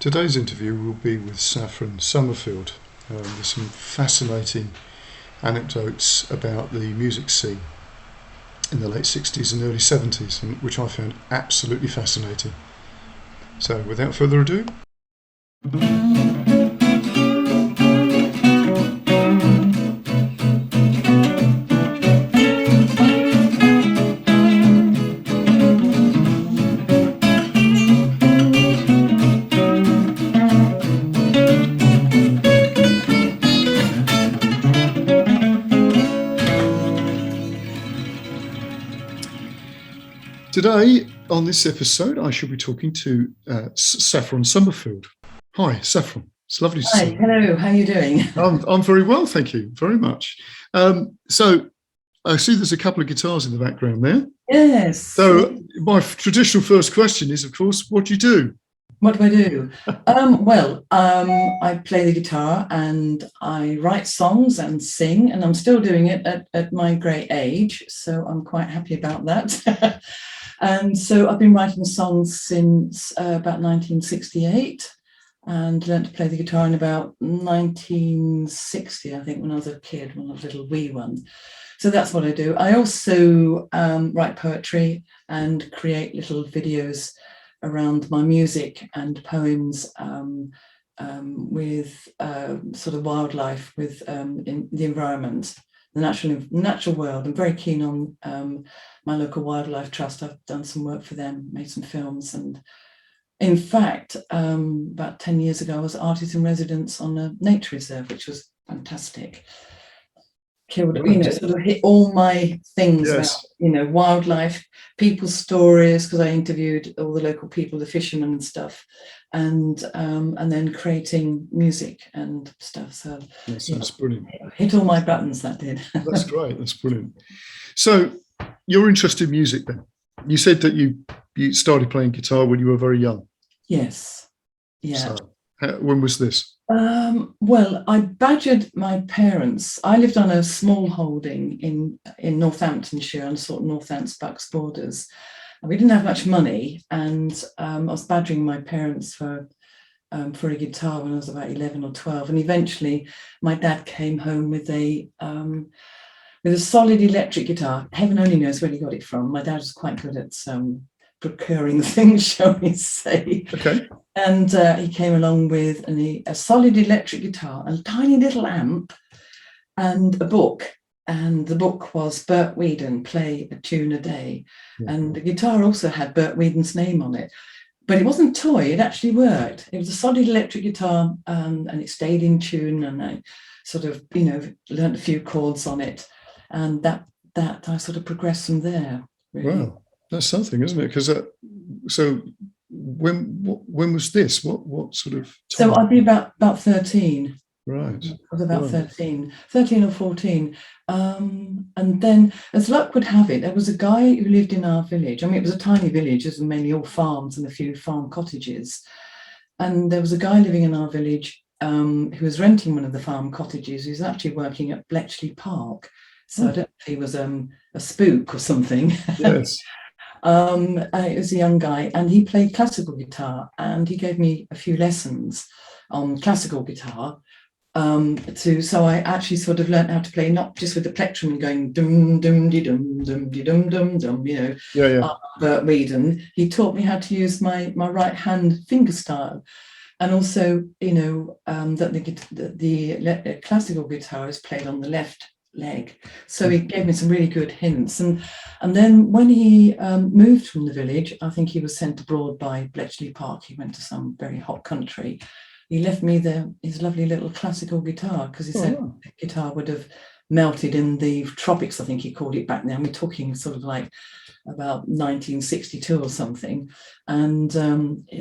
Today's interview will be with Saffron Summerfield. There's some fascinating anecdotes about the music scene in the late 60s and early 70s, which I found absolutely fascinating. So without further ado, today on this episode, I shall be talking to Saffron Summerfield. Hi, Saffron. It's lovely to see you. Hello, how are you doing? I'm very well, thank you very much. So I see there's a couple of guitars in the background there. Yes. So my traditional first question is, of course, what do you do? What do I do? I play the guitar and I write songs and sing, and I'm still doing it at my great age, so I'm quite happy about that. And so I've been writing songs since about 1968 and learned to play the guitar in about 1960, I think, when I was a kid, when I was a little wee one. So that's what I do. I also write poetry and create little videos around my music and poems with sort of wildlife, with in the environment, the natural world. I'm very keen on my local wildlife trust. I've done some work for them, made some films, and in fact, about 10 years ago, I was artist in residence on a nature reserve, which was fantastic. Sort of hit all my things. Yes. About, wildlife, people's stories, because I interviewed all the local people, the fishermen and stuff, and then creating music and stuff. So That sounds brilliant. Hit all my buttons, that did. That's great. That's brilliant. So you're interested in music then? You said that you started playing guitar when you were very young. Yes. Yeah. So, when was this? Well, I badgered my parents. I lived on a small holding in Northamptonshire, on sort of Northants Bucks borders. And we didn't have much money, and I was badgering my parents for a guitar when I was about 11 or 12. And eventually, my dad came home with a solid electric guitar. Heaven only knows where he got it from. My dad was quite good at procuring things, shall we say. Okay. And he came along with a solid electric guitar, a tiny little amp, and a book. And the book was Bert Weedon, Play a Tune a Day. Mm-hmm. And the guitar also had Bert Weedon's name on it. But it wasn't a toy, it actually worked. It was a solid electric guitar, and it stayed in tune, and I sort of, learned a few chords on it. And that I sort of progressed from there, really. Wow, that's something, isn't it? Because so when was this? What sort of time? So I'd be about 13. Right. I was about 13 or 14. And then, as luck would have it, there was a guy who lived in our village. I mean, it was a tiny village, it was mainly all farms and a few farm cottages. And there was a guy living in our village who was renting one of the farm cottages. He was actually working at Bletchley Park. So I don't know if he was a spook or something. Yes. It was a young guy, and he played classical guitar, and he gave me a few lessons on classical guitar. So I actually sort of learned how to play, not just with the plectrum and going dum dum de dum dum de dum dum dum, Bert Weedon. He taught me how to use my right hand finger style, and also that the classical guitar is played on the left leg. So he gave me some really good hints, and then when he moved from the village, I think he was sent abroad by Bletchley Park. He went to some very hot country. He left me his lovely little classical guitar, because he said the guitar would have melted in the tropics, I think he called it back then. We're talking sort of like about 1962 or something. And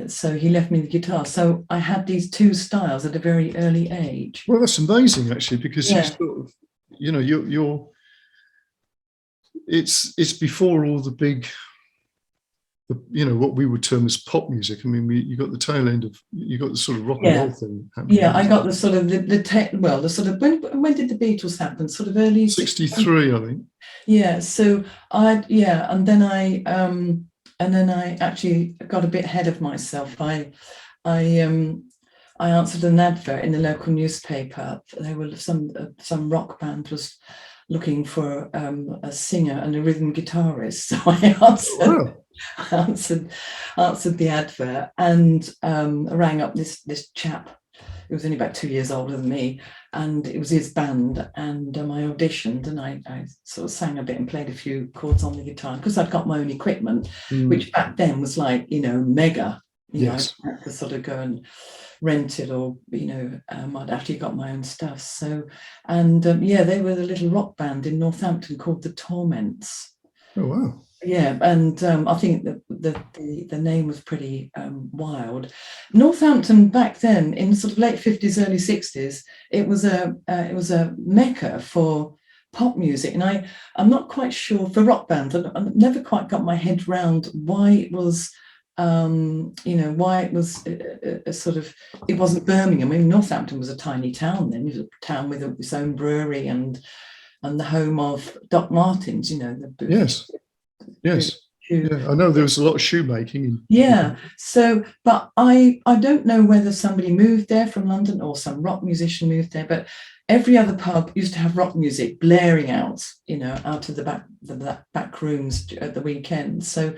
so he left me the guitar. So I had these two styles at a very early age. Well, that's amazing, actually, because you sort of, you're it's before all the big, what we would term as pop music. I mean, you got the tail end of, you got the sort of rock and roll thing happening. Yeah, I got the sort of the sort of when did the Beatles happen? Sort of early 63, I think. Yeah, so and then I actually got a bit ahead of myself. I answered an advert in the local newspaper. There were some rock band was looking for a singer and a rhythm guitarist. So I answered the advert and rang up this chap. He was only about 2 years older than me, and it was his band. And I auditioned, and I sort of sang a bit and played a few chords on the guitar because I'd got my own equipment, which back then was like, mega. Yes. I had to sort of go and rent it, or I'd actually got my own stuff. So, and they were the little rock band in Northampton called the Torments. Oh wow. Yeah, and I think the name was pretty wild. Northampton back then, in sort of late 50s, early 60s, it was a mecca for pop music, and I'm not quite sure for rock bands. I never quite got my head round why it was. Why it was a sort of, it wasn't Birmingham. I mean, Northampton was a tiny town then. It was a town with its own brewery and the home of Doc Martens. Yes. Yeah, I know there was a lot of shoemaking. So, but I don't know whether somebody moved there from London or some rock musician moved there, but every other pub used to have rock music blaring out, out of the back rooms at the weekend. So,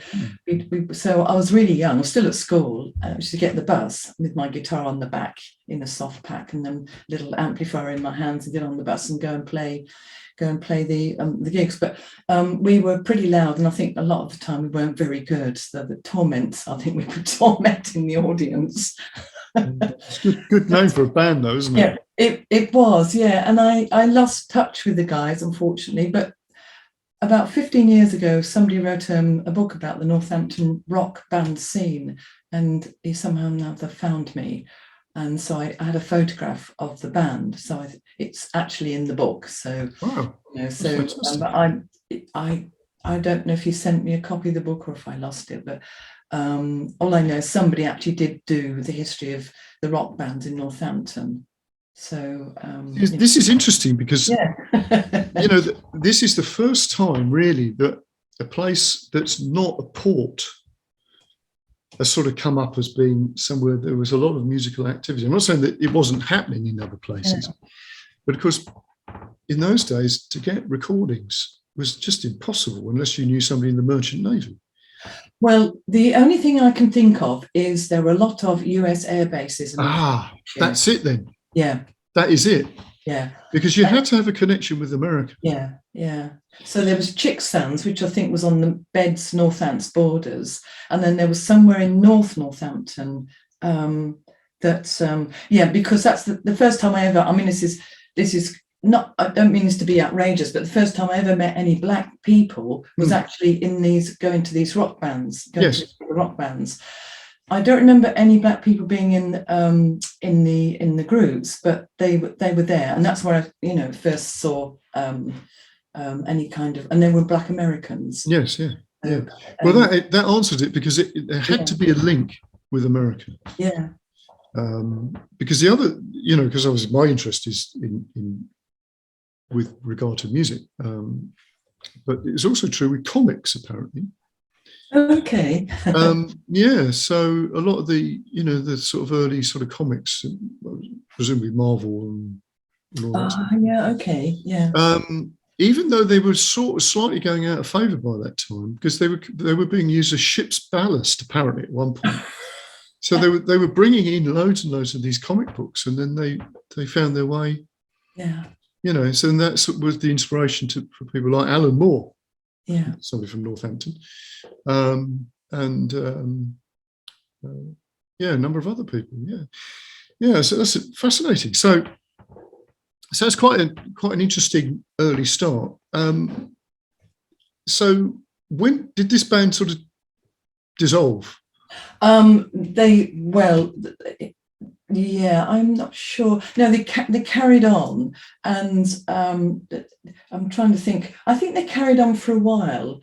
so I was really young. I was still at school. I used to get the bus with my guitar on the back in a soft pack, and then little amplifier in my hands, and get on the bus and go and play the gigs. But we were pretty loud, and I think a lot of the time we weren't very good. So the Torments, I think we were tormenting the audience. It's good name for a band, though, isn't it? Yeah, it was, yeah. And I lost touch with the guys, unfortunately. But about 15 years ago, somebody wrote a book about the Northampton rock band scene, and he somehow or another found me. And so I had a photograph of the band. So it's actually in the book. So, wow. But I don't know if he sent me a copy of the book or if I lost it, but all I know is somebody actually did do the history of the rock bands in Northampton. So this is interesting because this is the first time really that a place that's not a port has sort of come up as being somewhere there was a lot of musical activity. I'm not saying that it wasn't happening in other places, but of course, in those days, to get recordings was just impossible unless you knew somebody in the Merchant Navy. Well, the only thing I can think of is there were a lot of US air bases. That's it then. Yeah. That is it. Yeah. Because you had to have a connection with America. Yeah. So there was Chicksands, which I think was on the Beds Northants borders, and then there was somewhere in North Northampton because that's the first time I ever. I mean, this is not. I don't mean this to be outrageous, but the first time I ever met any black people was actually going to these rock bands. Rock bands. I don't remember any black people being in the groups, but they were there, and that's where I first saw any kind of, and they were black Americans. Yes, yeah. Well, that answers it because there had to be a link with America. Yeah. Because the other, because obviously my interest is in with regard to music, but it's also true with comics apparently. Okay. So a lot of the the sort of early sort of comics, presumably Marvel and all that. Okay, yeah. Even though they were sort of slightly going out of favour by that time, because they were being used as ship's ballast apparently at one point. So they were bringing in loads and loads of these comic books, and then they found their way. Yeah. So that was the inspiration for people like Alan Moore. Yeah, somebody from Northampton, and a number of other people. So that's fascinating. So it's quite an interesting early start. So when did this band sort of dissolve? I'm not sure. No, they carried on, and I'm trying to think. I think they carried on for a while.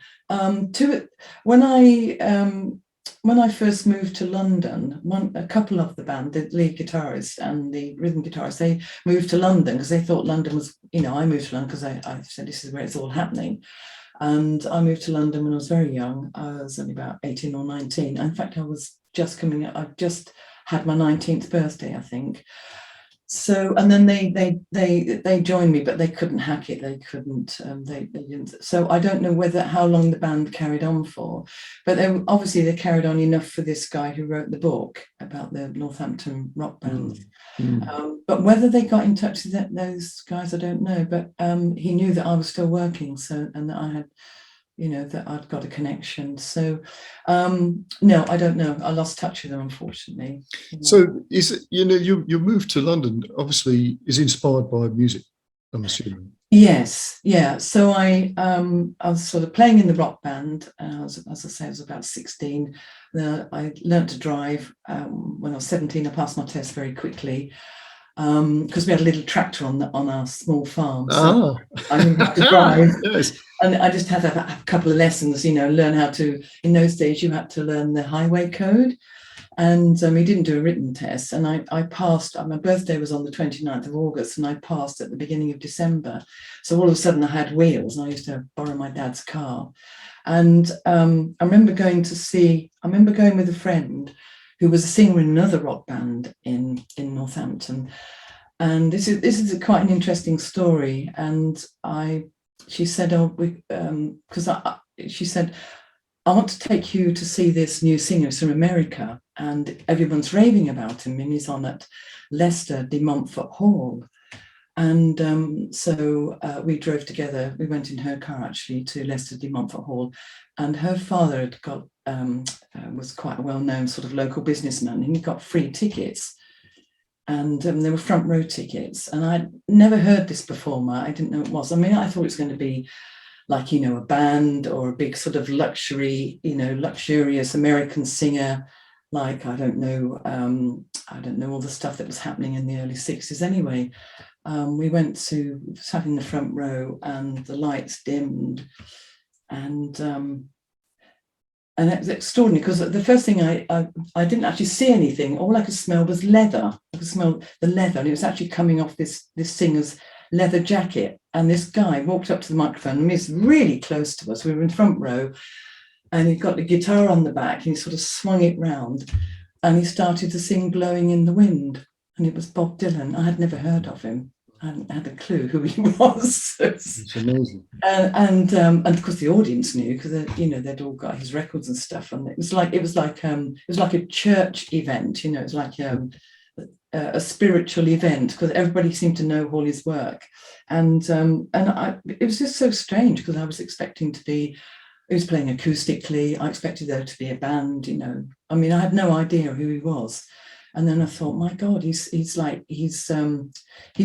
When I first moved to London, a couple of the band, the lead guitarist and the rhythm guitarist, they moved to London because they thought London was. I moved to London because I said this is where it's all happening. And I moved to London when I was very young. I was only about 18 or 19. In fact, I was just coming out. had my 19th birthday, I think. So, and then they joined me, but they couldn't hack it. They couldn't. They didn't. So I don't know how long the band carried on for, but they carried on enough for this guy who wrote the book about the Northampton rock bands. But whether they got in touch with those guys, I don't know. But he knew that I was still working, so, and that I had, that I'd got a connection. So no, I don't know. I lost touch with them, unfortunately. So is it, your move to London obviously is inspired by music, I'm assuming. Yes, yeah. So I was sort of playing in the rock band. As I say, I was about 16. I learnt to drive when I was 17. I passed my test very quickly because we had a little tractor on our small farm. So I knew how to drive. Yes. And I just had to have a couple of lessons, learn how to, in those days, you had to learn the highway code. And we didn't do a written test. And I passed, my birthday was on the 29th of August, and I passed at the beginning of December. So all of a sudden I had wheels, and I used to borrow my dad's car. And I remember going with a friend who was a singer in another rock band in Northampton. And this is quite an interesting story. And she said, she said, I want to take you to see this new singer from America, and everyone's raving about him, and he's on at Leicester de Montfort Hall. And so we drove together. We went in her car actually to Leicester de Montfort Hall, and her father had got was quite a well-known sort of local businessman, and he got free tickets. And there were front row tickets, and I'd never heard this performer. I didn't know it was. I mean, I thought it was going to be like, a band or a big sort of luxurious American singer, like, I don't know all the stuff that was happening in the early 60s anyway. We sat in the front row, and the lights dimmed, and it was extraordinary because the first thing I didn't actually see anything. All I could smell was leather. I could smell the leather, and it was actually coming off this singer's leather jacket. And this guy walked up to the microphone, and he was really close to us. We were in front row, and he got the guitar on the back, and he sort of swung it round, and he started to sing "Blowing in the Wind," and it was Bob Dylan. I had never heard of him. I hadn't had a clue who he was. It's amazing. And of course the audience knew, because they'd all got his records and stuff, and it was like a church event. It was like a spiritual event, because everybody seemed to know all his work, and it was just so strange, because I was expecting to be. He was playing acoustically. I expected there to be a band. I mean, I had no idea who he was. And then I thought, my God, he's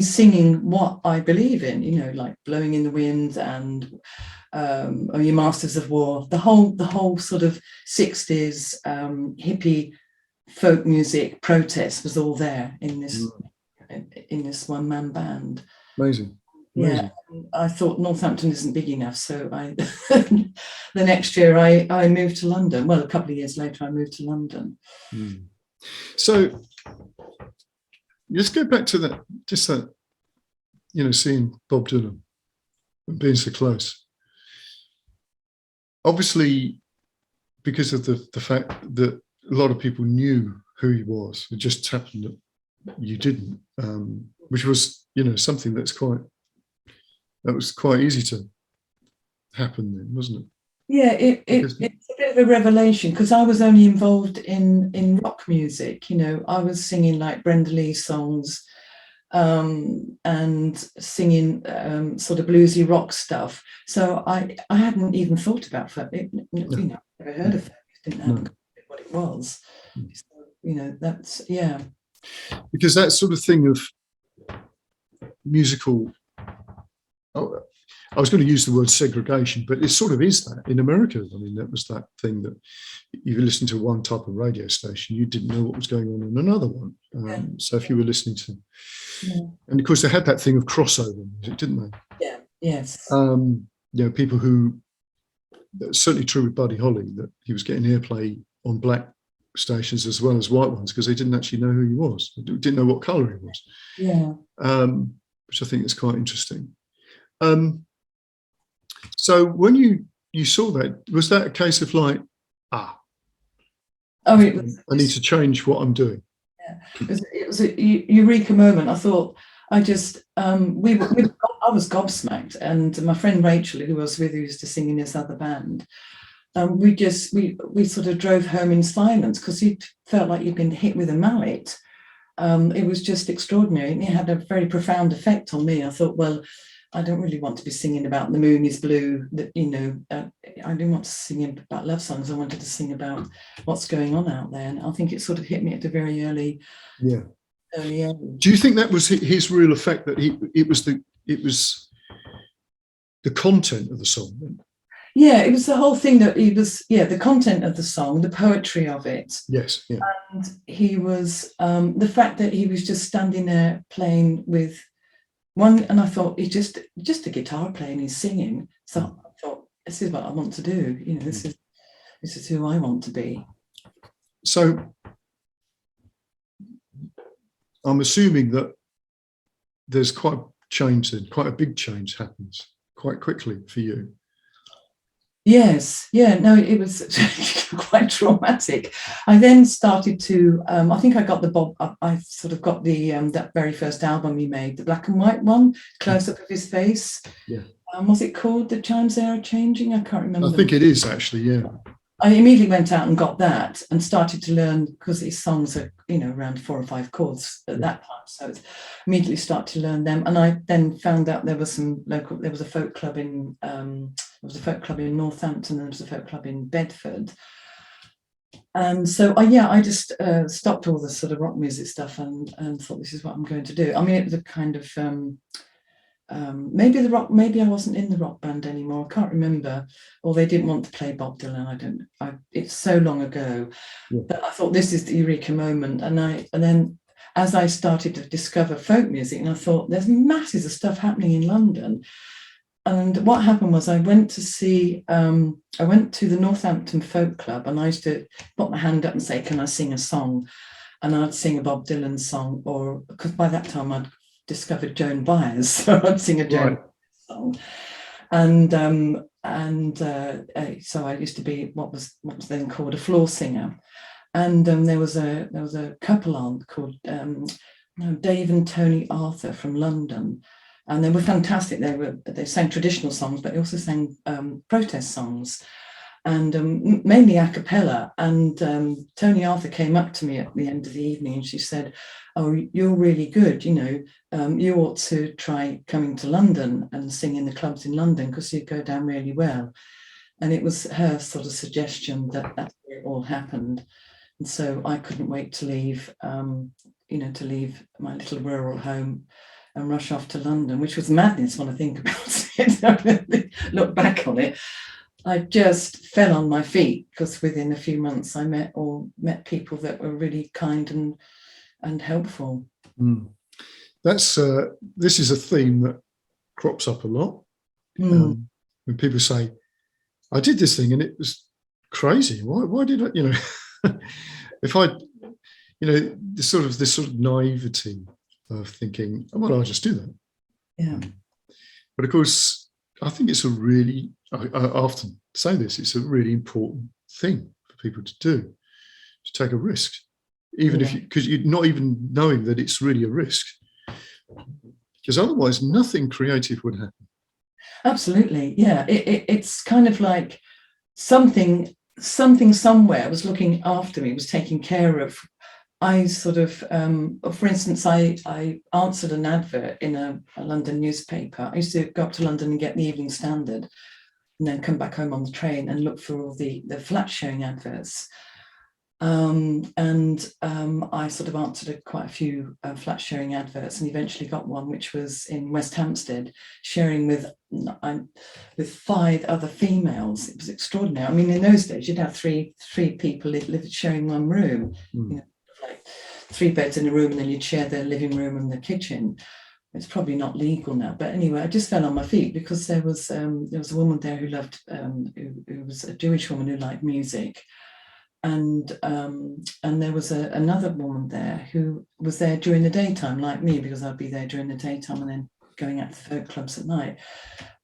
singing what I believe in, like "Blowing in the Wind" and "Oh, You Masters of War." The whole sort of 60s hippie folk music protest was all there in this one-man band. Amazing. Yeah, I thought Northampton isn't big enough, so the next year I moved to London. Well, a couple of years later, I moved to London. So let's go back to that, seeing Bob Dylan and being so close. Obviously, because of the fact that a lot of people knew who he was, it just happened that you didn't, which was, something that was quite easy to happen then, wasn't it? Yeah, it's a bit of a revelation, because I was only involved in rock music. I was singing like Brenda Lee songs, and singing sort of bluesy rock stuff. So I hadn't even thought about it. Never heard of it. Didn't have what it was. So, that's because that sort of thing of musical. I was going to use the word segregation, but it sort of is that in America. I mean, that was that thing that you listened to one type of radio station, you didn't know what was going on in another one. So if you were listening to, and of course they had that thing of crossover music, didn't they? Yeah. Yes. People who, that's certainly true with Buddy Holly, that he was getting airplay on black stations as well as white ones, because they didn't actually know who he was. They didn't know what colour he was. Yeah. Which I think is quite interesting. So when you saw that, was that a case of like, I need to change what I'm doing? It was a eureka moment. I thought, I just, I was gobsmacked, and my friend Rachel, who was with, who used to sing in this other band, we sort of drove home in silence because you felt like you'd been hit with a mallet. It was just extraordinary, and it had a very profound effect on me. I thought, well, I don't really want to be singing about the moon is blue, that, you know, I didn't want to sing about love songs. I wanted to sing about what's going on out there. And I think it sort of hit me at a very early age. Do you think that was his real effect, that it was the content of the song? Yeah, it was the whole thing, that he was, the content of the song, the poetry of it. Yes, yeah. And he was, the fact that he was just standing there playing with one, and I thought, he's just a guitar player and he's singing. So I thought, this is what I want to do. You know, this is who I want to be. So I'm assuming that there's quite a big change happens quite quickly for you. Yes, no, it was quite traumatic. I then started to, I think I got I sort of got the that very first album he made, the black and white one, close up of his face. Yeah. Was it called The Chimes They Are Changing? I can't remember. I think it is, actually, yeah. I immediately went out and got that and started to learn, because these songs are, you know, around 4 or 5 chords at that time. So it's immediately started to learn them. And I then found out there was a folk club in, Northampton, and there was a folk club in Bedford. And so, I just stopped all the sort of rock music stuff and thought, this is what I'm going to do. I mean, it was a kind of, maybe I wasn't in the rock band anymore, I can't remember, or they didn't want to play Bob Dylan, it's so long ago. But I thought, this is the eureka moment. And then as I started to discover folk music, and I thought, there's masses of stuff happening in London. And what happened was, I went to the Northampton Folk Club, and I used to put my hand up and say, can I sing a song? And I'd sing a Bob Dylan song, or, because by that time I'd discovered Joan Baez, so I'd sing a Joan song. And so I used to be what was then called a floor singer. And there was a couple on called Dave and Tony Arthur from London, and they were fantastic. They sang traditional songs, but they also sang protest songs, and mainly a cappella. And Tony Arthur came up to me at the end of the evening, and she said, "Oh, you're really good, you know, you ought to try coming to London and sing in the clubs in London, because you go down really well." And it was her sort of suggestion that's where it all happened. And so I couldn't wait to leave, to leave my little rural home and rush off to London, which was madness when I think about it. Look back on it. I just fell on my feet, because within a few months I met people that were really kind and helpful. This is a theme that crops up a lot. When people say, I did this thing and it was crazy. Why did I, you know, if I, you know, this sort of naivety of thinking, oh, well, I'll just do that. Yeah. But of course, I think it's I often say this, it's a really important thing for people to do, to take a risk, even if because you're not even knowing that it's really a risk, because otherwise nothing creative would happen. Absolutely, yeah. It's kind of like something somewhere was looking after me, was taking care of. I sort of, for instance, I answered an advert in a London newspaper. I used to go up to London and get the Evening Standard, and then come back home on the train and look for all the flat showing adverts. I sort of answered quite a few flat sharing adverts, and eventually got one which was in West Hampstead, sharing with 5 other females. It was extraordinary. I mean, in those days you'd have three people live sharing one room, you know, like 3 beds in a room, and then you'd share the living room and the kitchen. It's probably not legal now, but anyway, I just fell on my feet, because there was a woman there who loved, who was a Jewish woman who liked music. And there was another woman there who was there during the daytime, like me, because I'd be there during the daytime and then going out to folk clubs at night.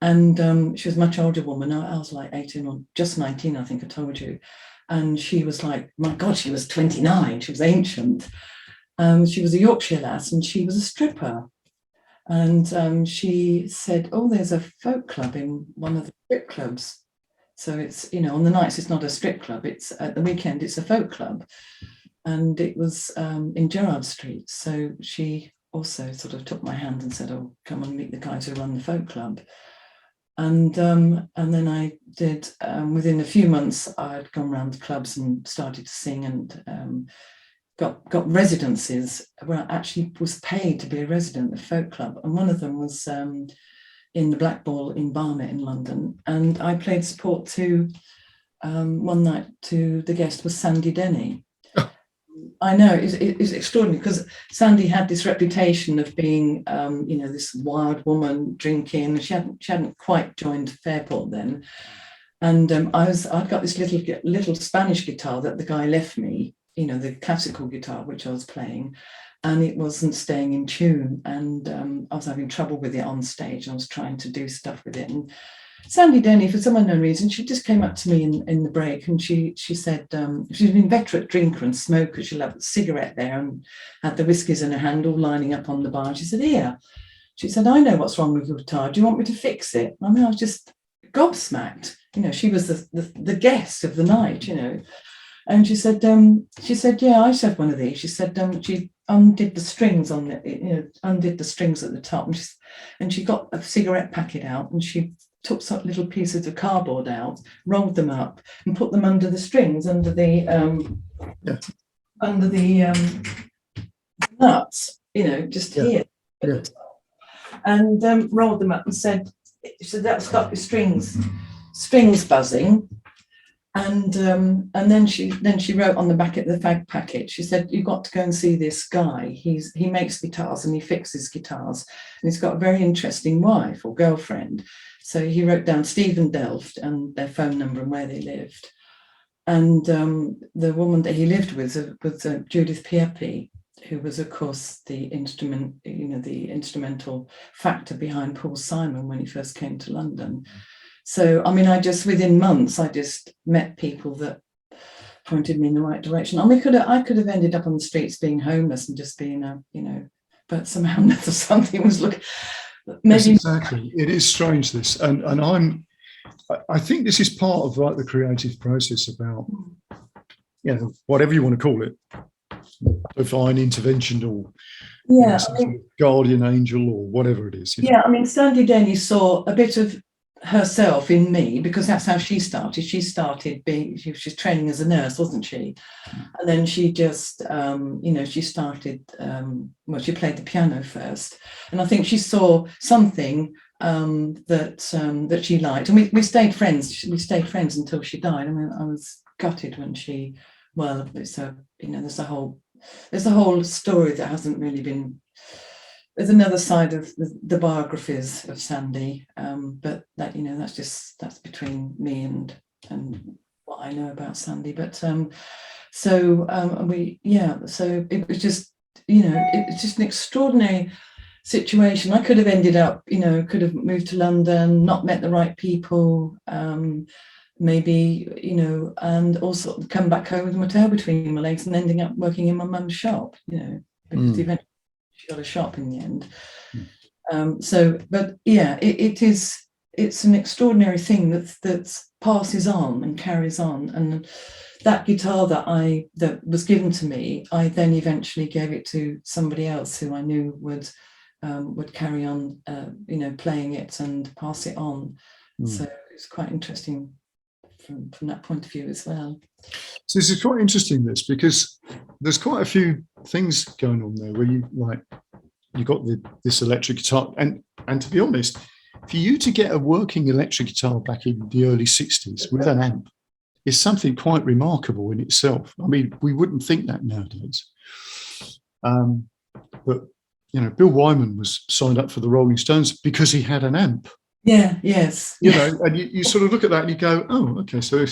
And she was a much older woman. I was like 18 or just 19, I think I told you. And she was like, my God, she was 29. She was ancient. She was a Yorkshire lass, and she was a stripper. And she said, "Oh, there's a folk club in one of the strip clubs. So it's, on the nights it's not a strip club, it's at the weekend it's a folk club." And it was in Gerrard Street. So she also sort of took my hand and said, "Oh, come and meet the guys who run the folk club." And then I did, within a few months, I'd gone around the clubs and started to sing, and got residencies where I actually was paid to be a resident of folk club. And one of them was in the Black Ball in Barnet in London. And I played support to, one night, to the guest was Sandy Denny. I know, it's extraordinary, because Sandy had this reputation of being, this wild woman drinking. She hadn't quite joined Fairport then. And I'd got this little Spanish guitar that the guy left me, the classical guitar, which I was playing, and it wasn't staying in tune. And I was having trouble with it on stage. I was trying to do stuff with it. And Sandy Denny, for some unknown reason, she just came up to me in the break, and she said, she's an inveterate drinker and smoker. She loved a cigarette there and had the whiskies in her hand, all lining up on the bar. And she said, "Here," she said, "I know what's wrong with your guitar. Do you want me to fix it?" I mean, I was just gobsmacked. She was the guest of the night, And she said, "Yeah, I used to have one of these." She said, she undid the strings on the, undid the strings at the top, and she got a cigarette packet out, and she took some little pieces of cardboard out, rolled them up, and put them under the strings, under the nuts, just here. Yeah. And rolled them up and said, "That'll stop your strings buzzing." And then she wrote on the back of the fag packet, she said, "You've got to go and see this guy. He makes guitars and he fixes guitars, and he's got a very interesting wife or girlfriend." So he wrote down Stephen Delft and their phone number and where they lived. And the woman that he lived with was Judith Piepi, who was, of course, the instrumental factor behind Paul Simon when he first came to London. So, I mean, within months, I just met people that pointed me in the right direction. I mean, I could have ended up on the streets being homeless and just being but somehow something was looking. Maybe. Yes, exactly. It is strange, this. And I think this is part of like the creative process about, whatever you want to call it, divine intervention or guardian angel or whatever it is. I mean, Sandy Denny saw a bit of herself in me, because that's how she started. She was training as a nurse, wasn't she? And then she just, she started, she played the piano first. And I think she saw something that she liked. And we stayed friends. We stayed friends until she died. I mean, I was gutted when there's a whole story that hasn't really been. There's another side of the biographies of Sandy, but that's between me and what I know about Sandy. But so it was just it's just an extraordinary situation. I could have ended up could have moved to London, not met the right people, maybe and also come back home with my tail between my legs and ending up working in my mum's shop, because eventually she got a shop in the end. It's an extraordinary thing that passes on and carries on. And that guitar that was given to me, I then eventually gave it to somebody else who I knew would carry on, playing it and pass it on. So it's quite interesting from that point of view as well. So this is quite interesting, because there's quite a few things going on there where you got this electric guitar, and to be honest, for you to get a working electric guitar back in the early 60s with an amp is something quite remarkable in itself. I mean, we wouldn't think that nowadays. But Bill Wyman was signed up for the Rolling Stones because he had an amp. Yeah, yes. And you sort of look at that and you go, oh, okay, so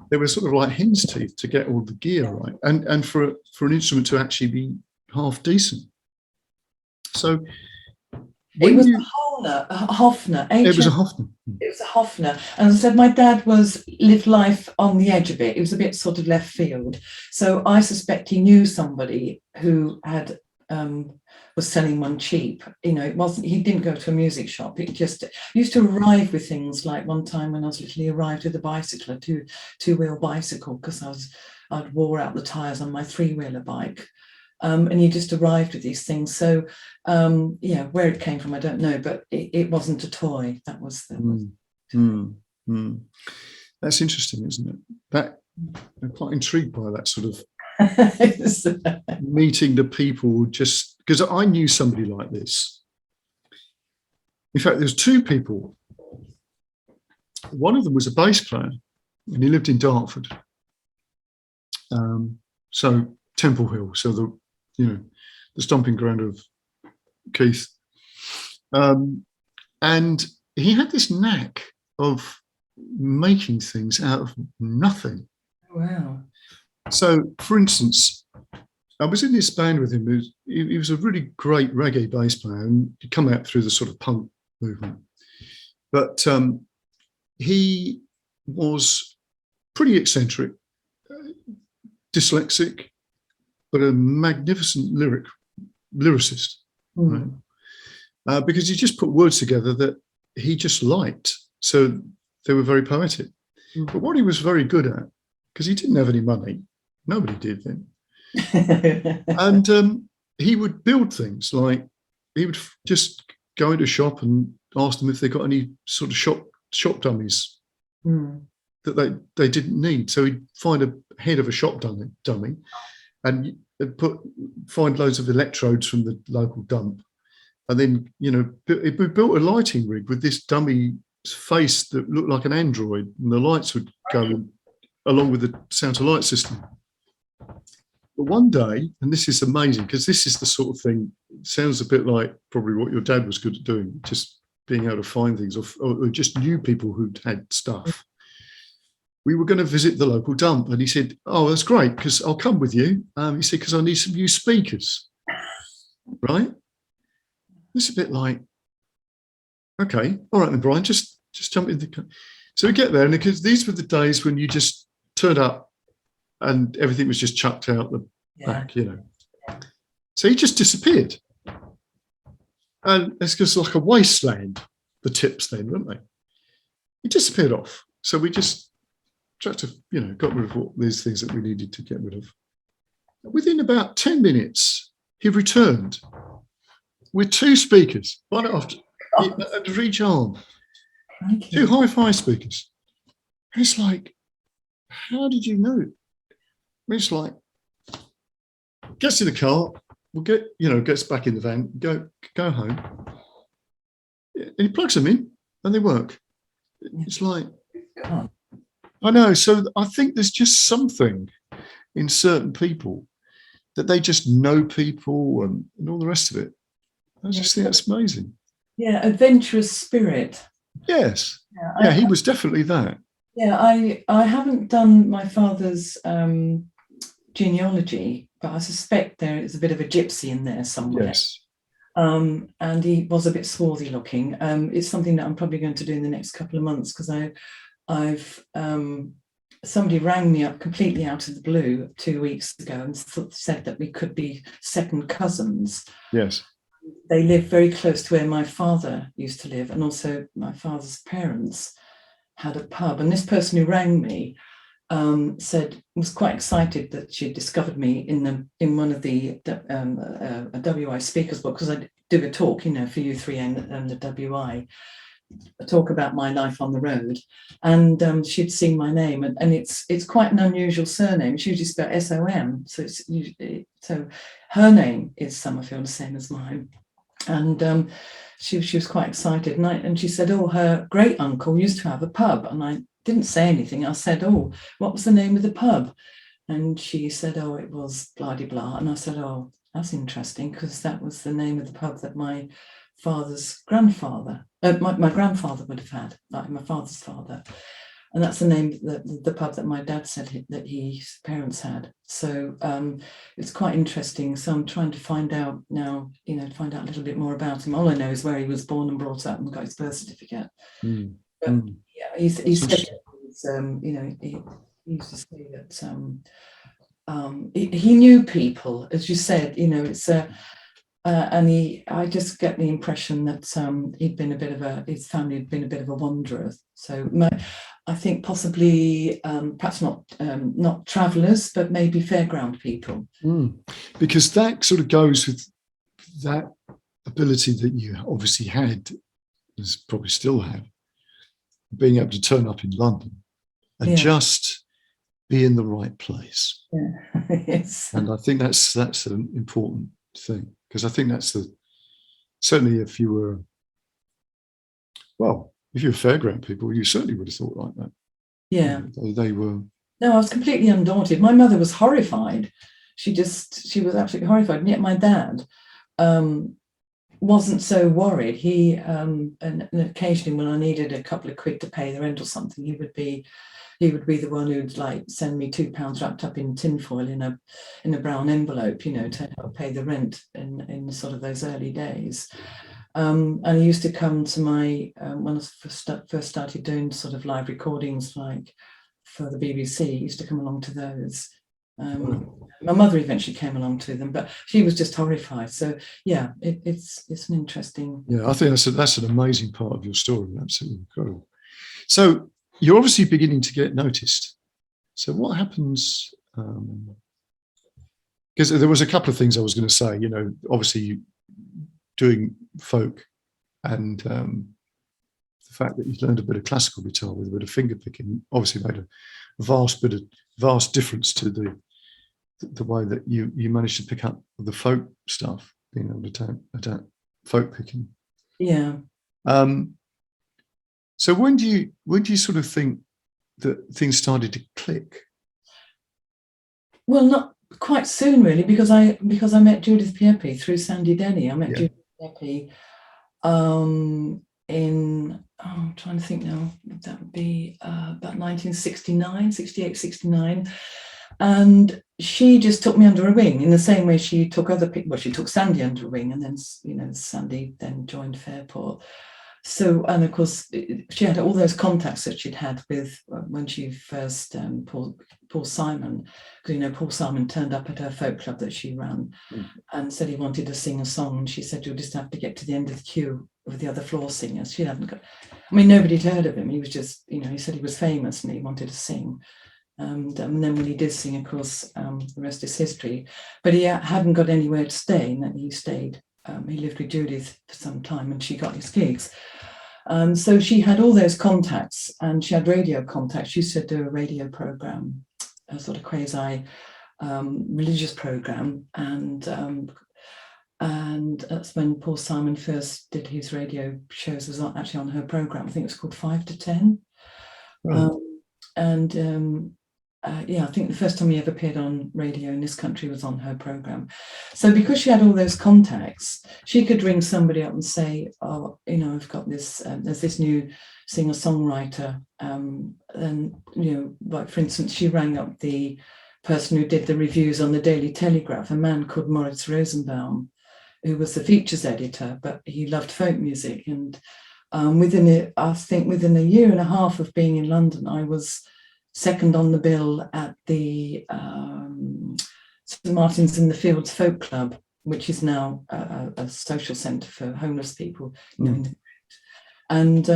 there was sort of like hen's teeth to get all the gear right, and for an instrument to actually be half decent. So It When was you, a Hofner, it was a HM. Hoffman. It was a Hofner. And as I said, my dad lived life on the edge of it. It was a bit sort of left field. So I suspect he knew somebody who had was selling one cheap. You know, he didn't go to a music shop. It just used to arrive with things like one time when I was little, he arrived with a bicycle, a two-wheel bicycle, because I'd wore out the tires on my three-wheeler bike. And he just arrived with these things. So, where it came from, I don't know, but it wasn't a toy. That was That's interesting, isn't it? That I'm quite intrigued by that sort of meeting the people, just because I knew somebody like this. In fact, there's two people. One of them was a bass player, and he lived in Dartford. So Temple Hill, so the stomping ground of Keith. And he had this knack of making things out of nothing. Wow. So, for instance, I was in this band with him. He was a really great reggae bass player, and he'd come out through the sort of punk movement. But he was pretty eccentric, dyslexic, but a magnificent lyricist, right? Because he just put words together that he just liked. So they were very poetic. But what he was very good at, because he didn't have any money, nobody did then, and he would build things, like he would just go into a shop and ask them if they got any sort of shop dummies that they didn't need. So he'd find a head of a shop dummy and find loads of electrodes from the local dump, and then we built a lighting rig with this dummy face that looked like an android, and the lights would go along with the sound to light system. But one day, and this is amazing because this is the sort of thing, sounds a bit like probably what your dad was good at doing, just being able to find things, or just knew people who'd had stuff. We were going to visit the local dump, and he said, "Oh, that's great, because I'll come with you." He said, "Because I need some new speakers." Right? It's a bit like, okay, all right then, Brian, just jump in the car. So we get there, and because these were the days when you just turned up and everything was just chucked out the back, So he just disappeared. And it's just like a wasteland, the tips then, weren't they? He disappeared off. So we just tried to, got rid of all these things that we needed to get rid of. Within about 10 minutes, he returned with two speakers, one after each arm, two hi-fi speakers. And it's like, how did you know? It's like, gets in the car, we'll gets back in the van, go home, and he plugs them in, and they work. It's like, I know. So I think there's just something in certain people that they just know people and all the rest of it. I just think that's amazing. Yeah, adventurous spirit. Yes. Yeah, he was definitely that. Yeah, I haven't done my father's genealogy, but I suspect there is a bit of a gypsy in there somewhere. Yes. And he was a bit swarthy looking. It's something that I'm probably going to do in the next couple of months, because I've somebody rang me up completely out of the blue 2 weeks ago and said that we could be second cousins. Yes. They live very close to where my father used to live, and also my father's parents had a pub. And this person who rang me was quite excited that she discovered me in one of the WI speakers book, because I do a talk, for U3 and the WI, a talk about my life on the road, and she'd seen my name, and it's quite an unusual surname. It's usually spelled S-O-M, so her name is Summerfield, the same as mine. And she was quite excited, and she said, "Oh, her great uncle used to have a pub." And I didn't say anything. I said, "Oh, what was the name of the pub?" And she said, "Oh, it was blah de blah." And I said, "Oh, that's interesting, because that was the name of the pub that my father's grandfather, my grandfather would have had, like my father's father." and that's the name that the pub that my dad said that his parents had. So it's quite interesting. So I'm trying to find out now, find out a little bit more about him. All I know is where he was born and brought up and got his birth certificate. But yeah, he said, he used to say that he knew people, as you said, it's and I just get the impression that his family had been a bit of a wanderer. So I think possibly perhaps not travellers, but maybe fairground people. Because that sort of goes with that ability that you obviously had, and probably still have, being able to turn up in London and just be in the right place. Yeah. Yes. And I think that's an important thing, because I think that's certainly if you were fairground people, you certainly would have thought like that. Yeah. They were. No, I was completely undaunted. My mother was horrified. She was absolutely horrified. And yet my dad wasn't so worried. He and occasionally when I needed a couple of quid to pay the rent or something, he would be the one who'd like send me £2 wrapped up in tinfoil in a brown envelope, to help pay the rent in sort of those early days. And he used to come to my when I first started doing sort of live recordings, like for the BBC. He used to come along to those. My mother eventually came along to them, but she was just horrified. So yeah, it's an interesting. Yeah, I think that's an amazing part of your story. Absolutely incredible. So you're obviously beginning to get noticed. So what happens? Because there was a couple of things I was going to say. Obviously doing folk and the fact that you learned a bit of classical guitar with a bit of finger picking obviously made a vast difference to the way that you managed to pick up the folk stuff, being able to adapt folk picking. Yeah. So when do you sort of think that things started to click? Well, not quite soon, really, because I met Judith Piepi through Sandy Denny. I met Judith Piepi I'm trying to think now, that would be about 1969, 68, 69. And she just took me under her wing in the same way she took other people. Well, she took Sandy under her wing, and then, Sandy then joined Fairport. So, and of course, she had all those contacts that she'd had with when she first Paul Simon, because Paul Simon turned up at her folk club that she ran and said he wanted to sing a song, and she said, "You'll just have to get to the end of the queue with the other floor singers." She hadn't got. I mean, nobody'd heard of him. He was just, he said he was famous and he wanted to sing. And then when he did sing, of course, the rest is history. But he hadn't got anywhere to stay, and then he stayed. He lived with Judith for some time, and she got his gigs. So she had all those contacts, and she had radio contacts. She used to do a radio program, a sort of quasi religious program, and that's when Paul Simon first did his radio shows. Was actually on her program. I think it was called 5 to 10. Right. I think the first time he ever appeared on radio in this country was on her program. So because she had all those contacts, she could ring somebody up and say, "Oh, I've got this. There's this new singer-songwriter." And like for instance, she rang up the person who did the reviews on the Daily Telegraph, a man called Moritz Rosenbaum, who was the features editor, but he loved folk music. And within a year and a half of being in London, I was second on the bill at the St Martin's in the Fields Folk Club, which is now a social centre for homeless people. And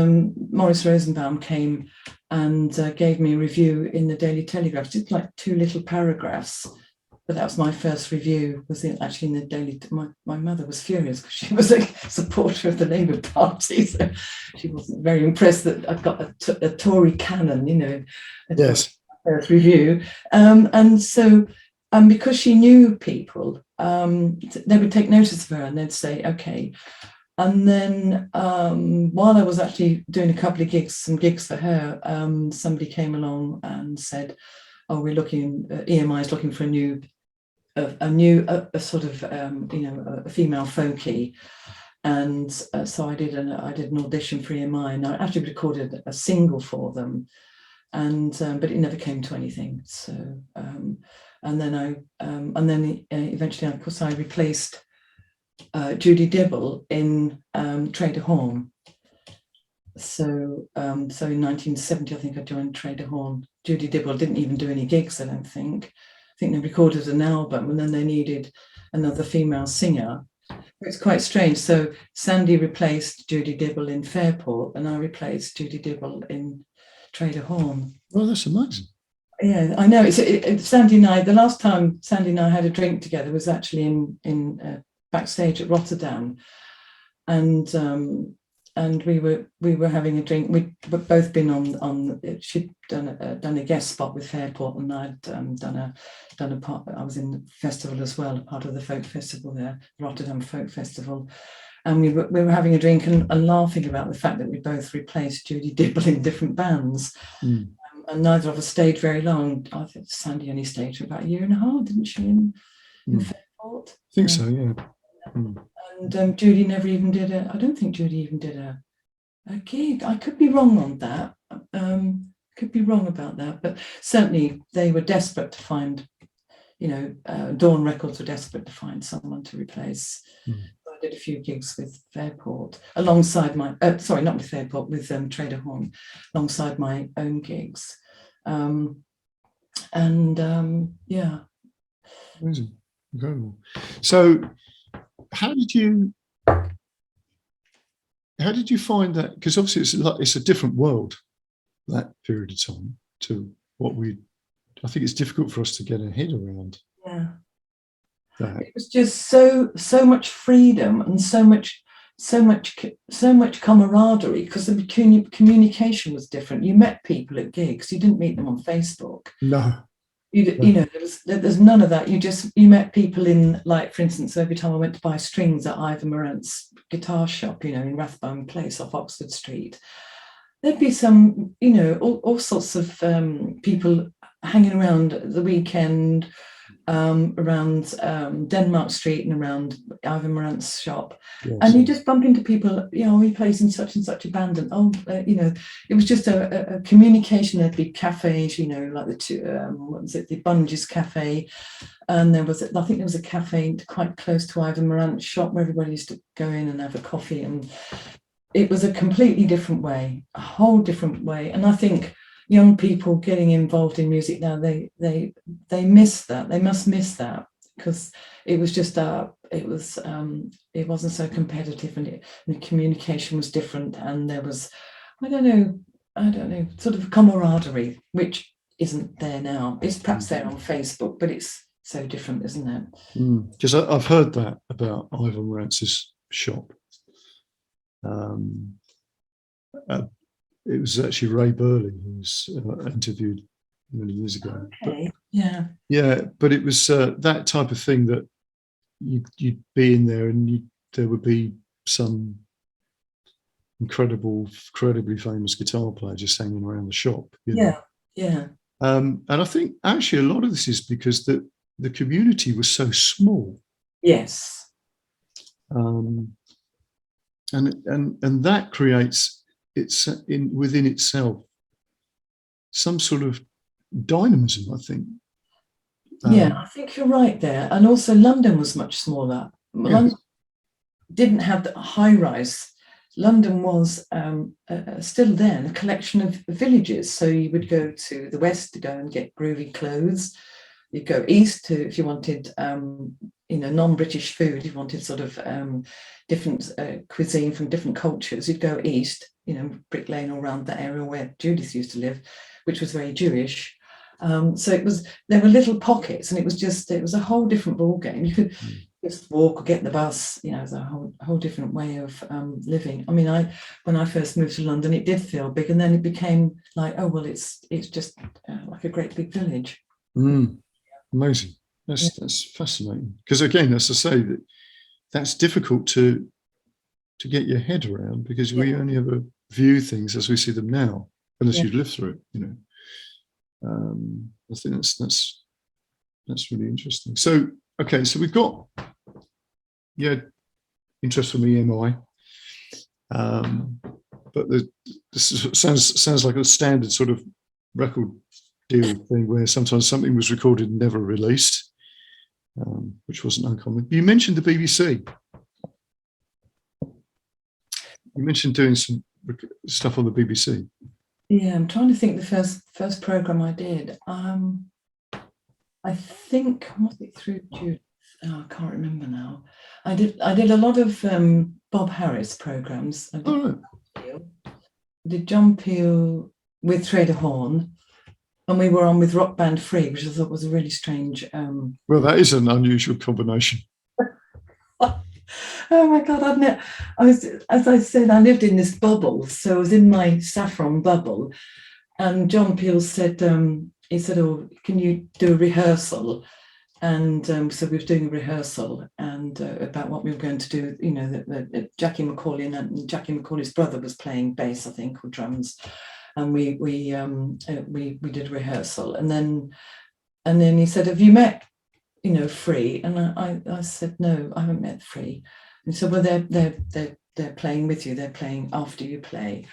Maurice Rosenbaum came and gave me a review in the Daily Telegraph, just like 2 little paragraphs. But that was my first review, was actually in the Daily. My mother was furious because she was a supporter of the Labour Party, so she wasn't very impressed that I'd got a Tory canon, Yes. First review. And so because she knew people, they would take notice of her and they'd say, "Okay." And then while I was actually doing a couple of some gigs for her, somebody came along and said, "Oh, EMI is looking for a sort of a female folkie." And so I did an audition for EMI, and I actually recorded a single for them. and but it never came to anything. So and then eventually, of course, I replaced Judy Dibble in TRADER HORNE. So so in 1970, I think I joined TRADER HORNE. Judy Dibble didn't even do any gigs, I don't think. I think they recorded an album, and then they needed another female singer. It's quite strange. So Sandy replaced Judy Dibble in Fairport, and I replaced Judy Dibble in TRADER HORNE. Well, that's amazing. Yeah, I know. Sandy and I. The last time Sandy and I had a drink together was actually in backstage at Rotterdam, and we were having a drink. We'd both been on. She'd done a guest spot with Fairport, and I'd done a part. I was in the festival as well, part of the folk festival there, Rotterdam Folk Festival, and we were having a drink and laughing about the fact that we both replaced Judy Dibble in different bands. And neither of us stayed very long. I think Sandy only stayed for about a year and a half, didn't she, in Fairport? I think so, yeah. And Judy never even did I don't think Judy even did a gig. I could be wrong on that. Could be wrong about that. But certainly they were desperate to find, Dawn Records were desperate to find someone to replace. I did a few gigs with Fairport alongside my, sorry, not with Fairport, with TRADER HORNE, alongside my own gigs. Yeah. Amazing. Incredible. So how did you find that? Because obviously it's a different world, that period of time, to what I think it's difficult for us to get our head around. Yeah. That. It was just so much freedom and so much camaraderie, because the communication was different. You met people at gigs, you didn't meet them on Facebook. No. There's none of that. You met people in, like, for instance, every time I went to buy strings at Ivan Morant's guitar shop, in Rathbone Place off Oxford Street, there'd be some, all sorts of people hanging around at the weekend, around Denmark Street and around Ivan Morant's shop. Yes. And you just bump into people, he plays in such and such a band, and it was just a communication. There'd be cafes, like the Bunge's Cafe, and I think there was a cafe quite close to Ivan Morant's shop where everybody used to go in and have a coffee, and it was a completely different way, a whole different way. And I think young people getting involved in music now, they miss that. They must miss that, because it was just it wasn't so competitive, and the communication was different, and there was I don't know sort of camaraderie, which isn't there now. It's perhaps there on Facebook, but it's so different, isn't it? Because I've heard that about Ivan Morant's shop. It was actually Ray Burley who was interviewed many years ago. Okay. But it was that type of thing that you'd be in there, and there would be some incredibly famous guitar player just hanging around the shop. Yeah. And I think actually a lot of this is because the community was so small. Yes. And that creates within itself some sort of dynamism, I think. I think you're right there. And also London was much smaller. Yes. London didn't have the high rise. London was still then a collection of villages. So you would go to the west to go and get groovy clothes. You'd go east if you wanted non-British food, if you wanted sort of different cuisine from different cultures, you'd go east, Brick Lane, or around the area where Judith used to live, which was very Jewish. So there were little pockets, and it was a whole different ball game. You could just walk or get the bus, it was a whole different way of living. I mean, when I first moved to London, it did feel big, and then it became like, oh well, it's just like a great big village. Amazing. That's fascinating, because again, as I say, that's difficult to get your head around, because we only ever view things as we see them now, unless you've lived through it. I think that's really interesting. So okay, so we've got interest from EMI, but this sounds like a standard sort of record deal thing where sometimes something was recorded and never released, which wasn't uncommon. You mentioned the BBC. You mentioned doing some stuff on the BBC. Yeah, I'm trying to think the first program I did. I think, was it through Judith? Oh, I can't remember now. I did a lot of Bob Harris programs. I did John Peel with Trader Horne, and we were on with Rock Band Free, which I thought was a really strange. Well, that is an unusual combination. Oh my God! As I said, I lived in this bubble, so I was in my Saffron bubble, and John Peel said, he said, "Oh, can you do a rehearsal?" And so we were doing a rehearsal and about what we were going to do. You know, that Jackie McCauley and Jackie McCauley's brother was playing bass, I think, or drums, and we did a rehearsal, and then he said, "Have you met, you know, Free?" And I said, "No, I haven't met Free." And he said, "Well, they're playing with you. They're playing after you play."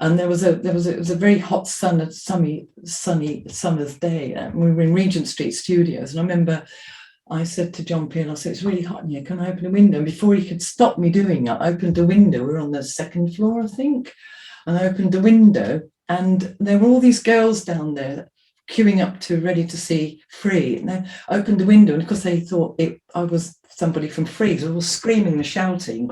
And it was a very hot sunny summer's day. And we were in Regent Street Studios. And I remember I said to John Peel, I said, "It's really hot in here. Can I open a window?" And before he could stop me doing it, I opened a window. We were on the second floor, I think. And I opened the window, and there were all these girls down there queuing up to ready to see Free. And I opened the window, and of course they thought I was somebody from Free. So they were all screaming and shouting.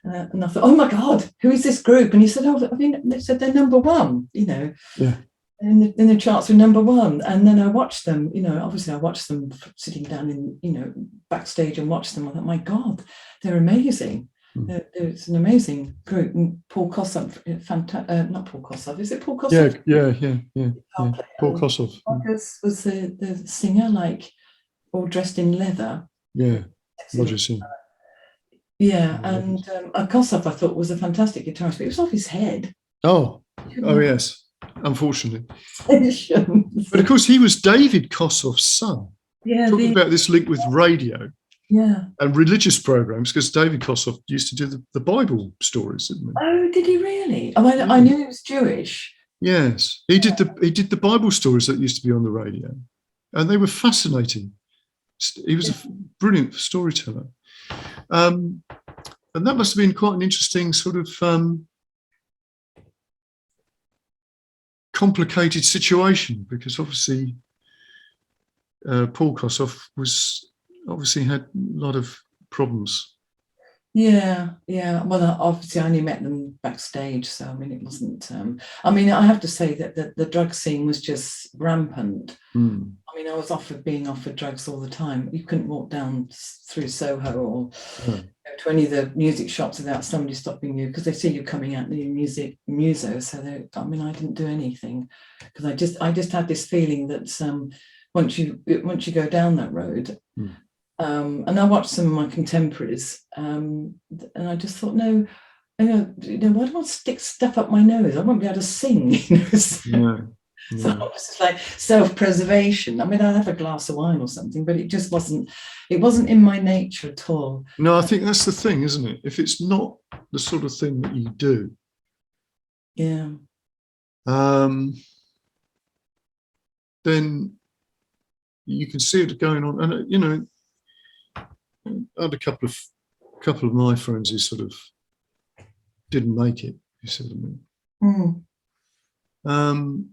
And I thought, "Oh my God, who is this group?" And he said, "Oh, I mean," they said, "they're number one, you know." Yeah. And the charts were number one. And then I watched them, you know, obviously I watched them sitting down in, you know, backstage and watched them. I thought, my God, they're amazing. It's an amazing group. And Paul Kossoff, not Paul Kossoff, is it Paul Kossoff? Yeah. Paul Kossoff. Was the singer, like, all dressed in leather. Yeah, Roger Singh. Yeah, and Kossoff, I thought, was a fantastic guitarist, but it was off his head. Oh yes, unfortunately. But of course, he was David Kossoff's son. Yeah, talking about this link with radio. Yeah. And religious programs, because David Kossoff used to do the Bible stories, didn't he? Oh, did he really? Oh, I knew he was Jewish. Yes, he did the Bible stories that used to be on the radio, and they were fascinating. He was a brilliant storyteller. And that must have been quite an interesting sort of complicated situation, because obviously Paul Kossoff had a lot of problems. Yeah. Well, obviously I only met them backstage, so I mean it wasn't. I mean, I have to say that the drug scene was just rampant. I mean, I was being offered drugs all the time. You couldn't walk down through Soho or go to any of the music shops without somebody stopping you, because they see you coming out the music muso. So I mean, I didn't do anything, because I just had this feeling that once you go down that road. And I watched some of my contemporaries, and I just thought, no, why do I stick stuff up my nose? I won't be able to sing. So it was like self-preservation. I mean, I'd have a glass of wine or something, but it just wasn't in my nature at all. No, I think that's the thing, isn't it? If it's not the sort of thing that you do, then you can see it going on. And I had a couple of my friends who sort of didn't make it, you see what I mean?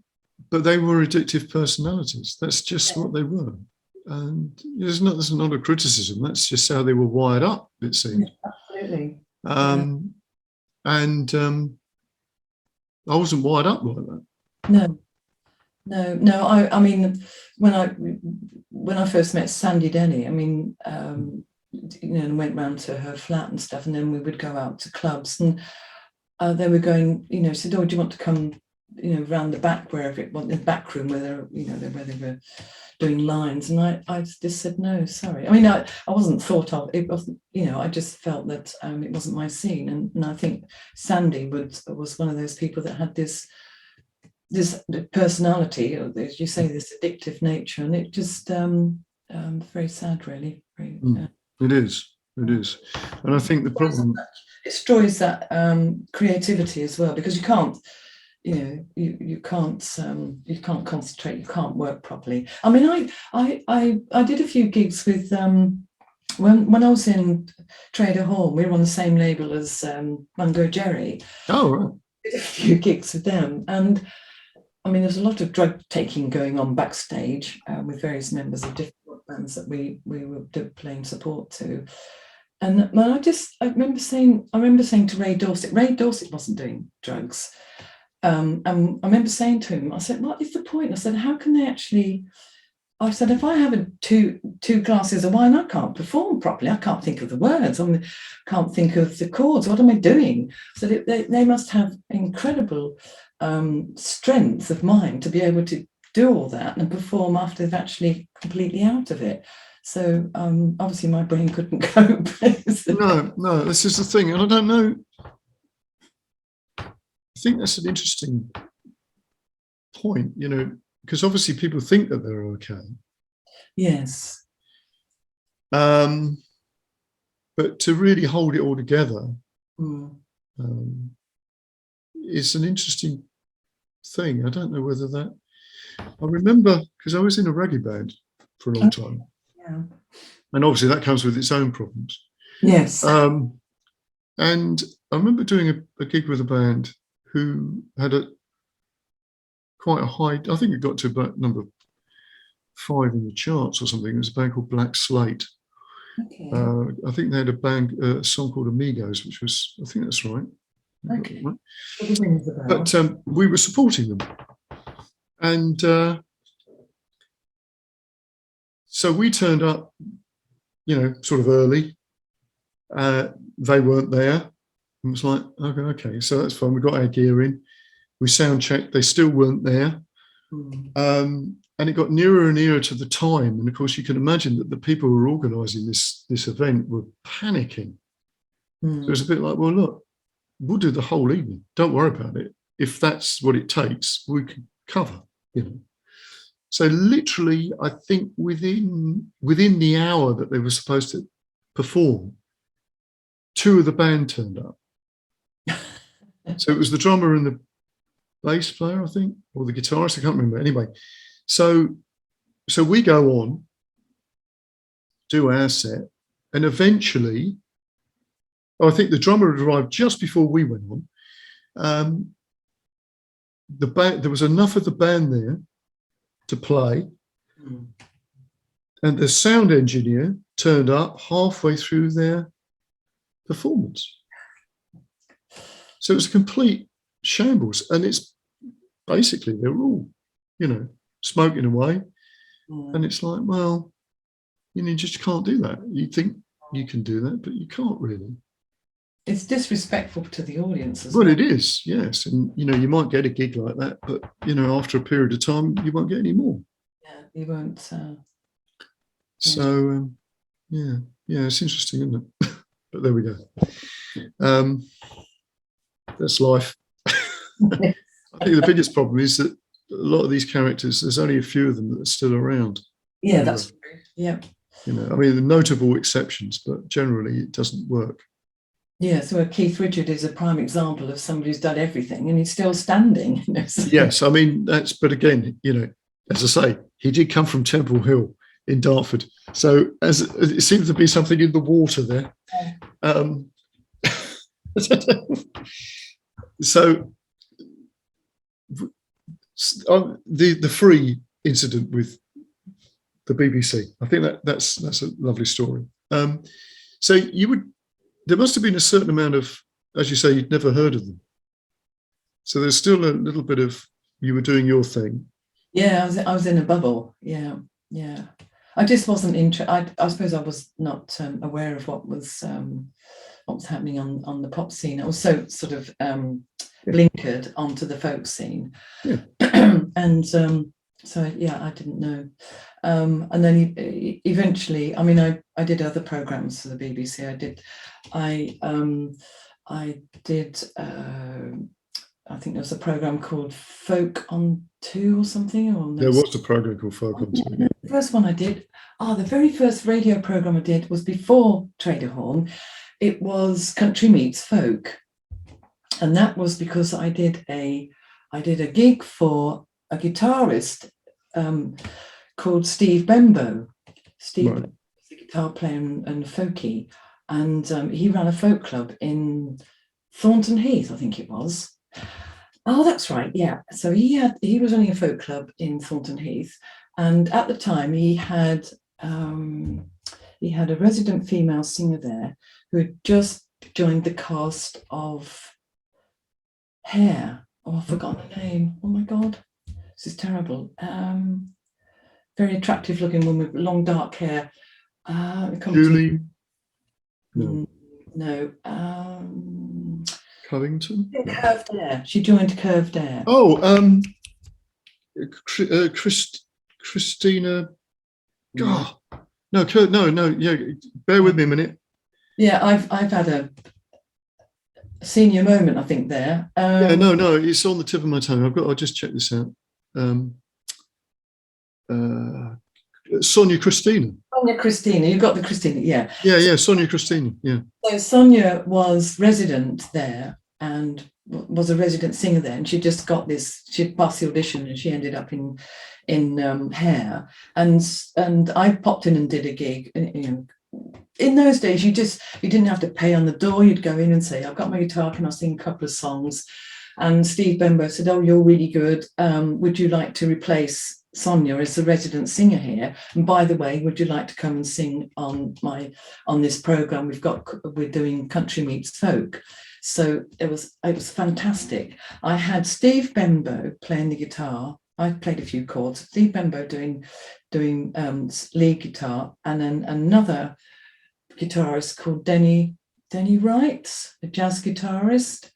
But they were addictive personalities. That's just what they were. And there's not a criticism. That's just how they were wired up, it seems. Yeah, absolutely. And I wasn't wired up like that. No. I mean, when I first met Sandy Denny, I mean, and went round to her flat and stuff, and then we would go out to clubs, and they were going, said, "Oh, do you want to come, round the back, wherever it was, the back room where they were doing lines?" And I just said, "No, sorry." I mean, I wasn't thought of. It wasn't, I just felt that it wasn't my scene, and I think Sandy was one of those people that had this personality, or as you say, this addictive nature, and it just very sad, really. It is, and I think the problem destroys that creativity as well, because you can't you can't concentrate, you can't work properly. I mean, I did a few gigs with when I was in TRADER HORNE, we were on the same label as Mungo Jerry. Oh, right. I did a few gigs with them, and I mean, there's a lot of drug taking going on backstage with various members of different bands that we were playing support to. And I remember saying to Ray Dorset wasn't doing drugs. And I remember saying to him, I said, what is the point? I said, how can they actually, I said, if I have two glasses of wine, I can't perform properly. I can't think of the words. I can't think of the chords. What am I doing? So they must have incredible strength of mind to be able to do all that and perform after they've actually completely out of it. So obviously my brain couldn't cope. No, this is the thing. And I don't know. I think that's an interesting point, because obviously people think that they're okay. Yes. But to really hold it all together is an interesting thing. I don't know whether that. I remember, because I was in a reggae band for a long time. Yeah. And obviously that comes with its own problems. Yes. And I remember doing a gig with a band who had quite a high, I think it got to about number 5 in the charts or something. It was a band called Black Slate. Okay. I think they had a song called Amigos, which was, I think that's right. Okay. But we were supporting them. And so we turned up, sort of early. They weren't there. And it was like, okay, so that's fine. We got our gear in. We sound checked. They still weren't there. And it got nearer and nearer to the time. And of course, you can imagine that the people who were organising this event were panicking. So it was a bit like, well, look, we'll do the whole evening. Don't worry about it. If that's what it takes, we can cover, So literally, I think within the hour that they were supposed to perform, 2 of the band turned up. So it was the drummer and the bass player, I think, or the guitarist. I can't remember. Anyway, so we go on, do our set, and eventually, I think the drummer had arrived just before we went on. The band, there was enough of the band there to play, and the sound engineer turned up halfway through their performance. So it was a complete shambles, and it's basically they're all, smoking away, and it's like, well, you just can't do that. You think you can do that, but you can't really. It's disrespectful to the audience as well. Well, it is, yes, and you might get a gig like that, but after a period of time, you won't get any more. Yeah, you won't. So, yeah, it's interesting, isn't it? But there we go. That's life. I think the biggest problem is that a lot of these characters, there's only a few of them that are still around. Yeah, that's true. Yeah. I mean, the notable exceptions, but generally it doesn't work. Yeah, so Keith Richard is a prime example of somebody who's done everything and he's still standing. Yes, I mean, but again, as I say, he did come from Temple Hill in Dartford. So it seems to be something in the water there. So the Free incident with the BBC, I think that's a lovely story. So there must have been a certain amount of, as you say, you'd never heard of them. So there's still a little bit of, you were doing your thing. Yeah, I was in a bubble. Yeah. I just wasn't interested. I suppose I was not aware of what was happening on the pop scene. I was so sort of blinkered onto the folk scene. Yeah. And so, yeah, I didn't know. And then eventually, I mean, I did other programs for the BBC. I think there was a program called Folk on 2 or something. There was a program called Folk on 2. Yeah. The first one I did, the very first radio program I did was before TRADER HORNE. It was Country Meets Folk. And that was because I did a I did a gig for a guitarist called Steve Bembo. Steve Right. was a guitar player and folky, and he ran a folk club in Thornton Heath, I think it was. Oh, that's right. Yeah. So he was running a folk club in Thornton Heath, and at the time he had a resident female singer there who had just joined the cast of Hair. Oh, I've forgotten her name. Oh my God, this is terrible. Very attractive looking woman with long dark hair. Julie? No. No. Covington? No. Curved Air. She joined Curved Air. Oh, Christina. God, no. Yeah, bear with me a minute. Yeah, I've had a senior moment, I think, there. Yeah, no, it's on the tip of my tongue. I'll just check this out. Sonia Christina. Sonia Christina, you've got the Christina, yeah. Yeah, Sonia Christina, yeah. So Sonia was resident there and was a resident singer there, and she just got this. She passed the audition, and she ended up in Hair. And I popped in and did a gig. In those days, you didn't have to pay on the door. You'd go in and say, "I've got my guitar, can I sing a couple of songs?" And Steve Bembo said, "Oh, you're really good. Would you like to replace Sonia as the resident singer here? And by the way, would you like to come and sing on this program we're doing Country Meets Folk?" So it was fantastic. I had Steve Bembo playing the guitar. I played a few chords. Steve Bembo doing lead guitar, and then another guitarist called Denny Wright, a jazz guitarist.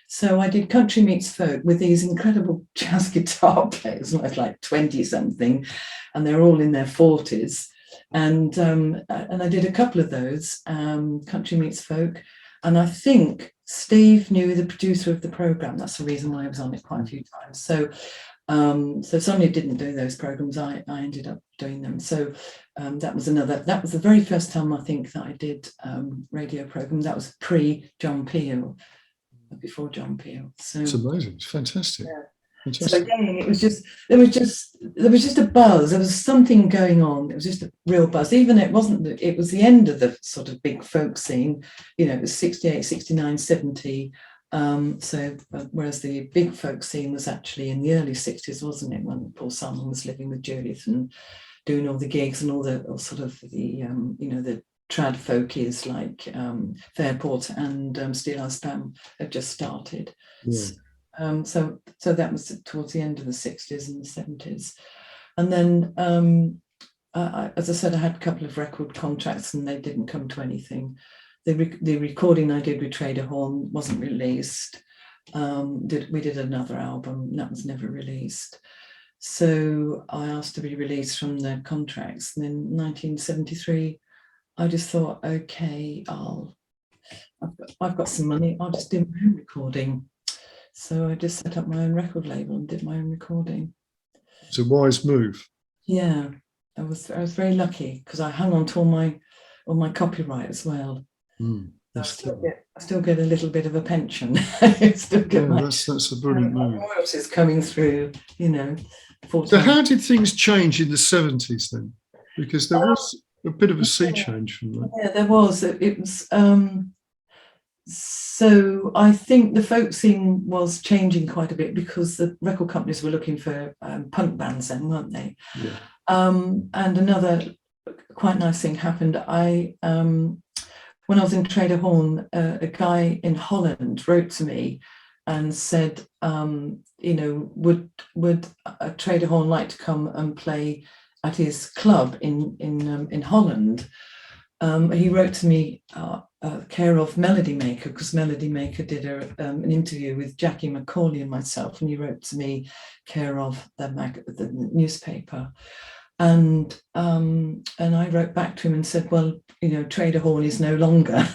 So I did Country Meets Folk with these incredible jazz guitar players, like 20 something, and they're all in their 40s. And I did a couple of those, Country Meets Folk. And I think Steve knew the producer of the program. That's the reason why I was on it quite a few times. So Sonia didn't do those programs. I ended up doing them. So that was the very first time I think that I did radio program. That was pre-John Peel. Before John Peel. So it's amazing. It's fantastic. Yeah. Fantastic. So again, there was just a buzz. There was something going on. It was just a real buzz. Even it was the end of the sort of big folk scene. It was 68, 69, 70. Whereas the big folk scene was actually in the early 60s, wasn't it? When Paul Simon was living with Judith and doing all the gigs and all the trad folkies like Fairport and Steelhouse Pam had just started. Yeah. So that was towards the end of the 60s and the 70s. And then, as I said, I had a couple of record contracts and they didn't come to anything. The recording I did with TRADER HORNE wasn't released. We did another album, that was never released. So I asked to be released from the contracts. And in 1973, I just thought, okay, I've got some money, I'll just do my own recording. So I just set up my own record label and did my own recording. It's a wise move. Yeah, I was very lucky because I hung on to all my copyright as well. I still get a little bit of a pension. That's a brilliant move. Royalties coming through, So how did things change in the 70s then? Because there was a bit of a sea change from that. Yeah, there was. It was. So I think the folk scene was changing quite a bit because the record companies were looking for punk bands then, weren't they? Yeah. And another quite nice thing happened. When I was in TRADER HORNE, a guy in Holland wrote to me and said, would TRADER HORNE like to come and play at his club in Holland? He wrote to me care of Melody Maker, because Melody Maker did an interview with Jackie Macaulay and myself, and he wrote to me care of the newspaper. And I wrote back to him and said, well, TRADER HORNE is no longer,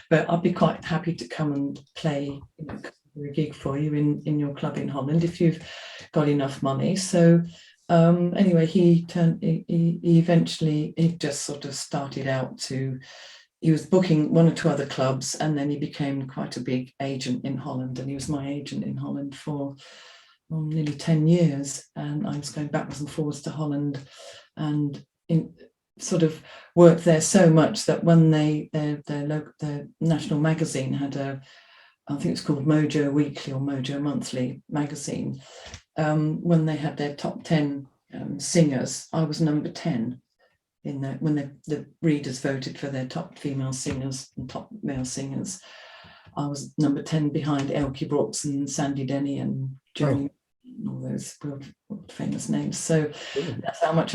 but I'd be quite happy to come and play a gig for you in your club in Holland if you've got enough money. So anyway, he eventually just sort of started out he was booking one or two other clubs, and then he became quite a big agent in Holland, and he was my agent in Holland for nearly 10 years, and I was going backwards and forwards to Holland, and sort of worked there so much that when their national magazine had I think it's called Mojo Weekly or Mojo Monthly magazine, when they had their top 10 singers, I was number 10 in that, when the readers voted for their top female singers and top male singers. I was number 10 behind Elkie Brooks and Sandy Denny and Joan, all those world famous names. So that's how much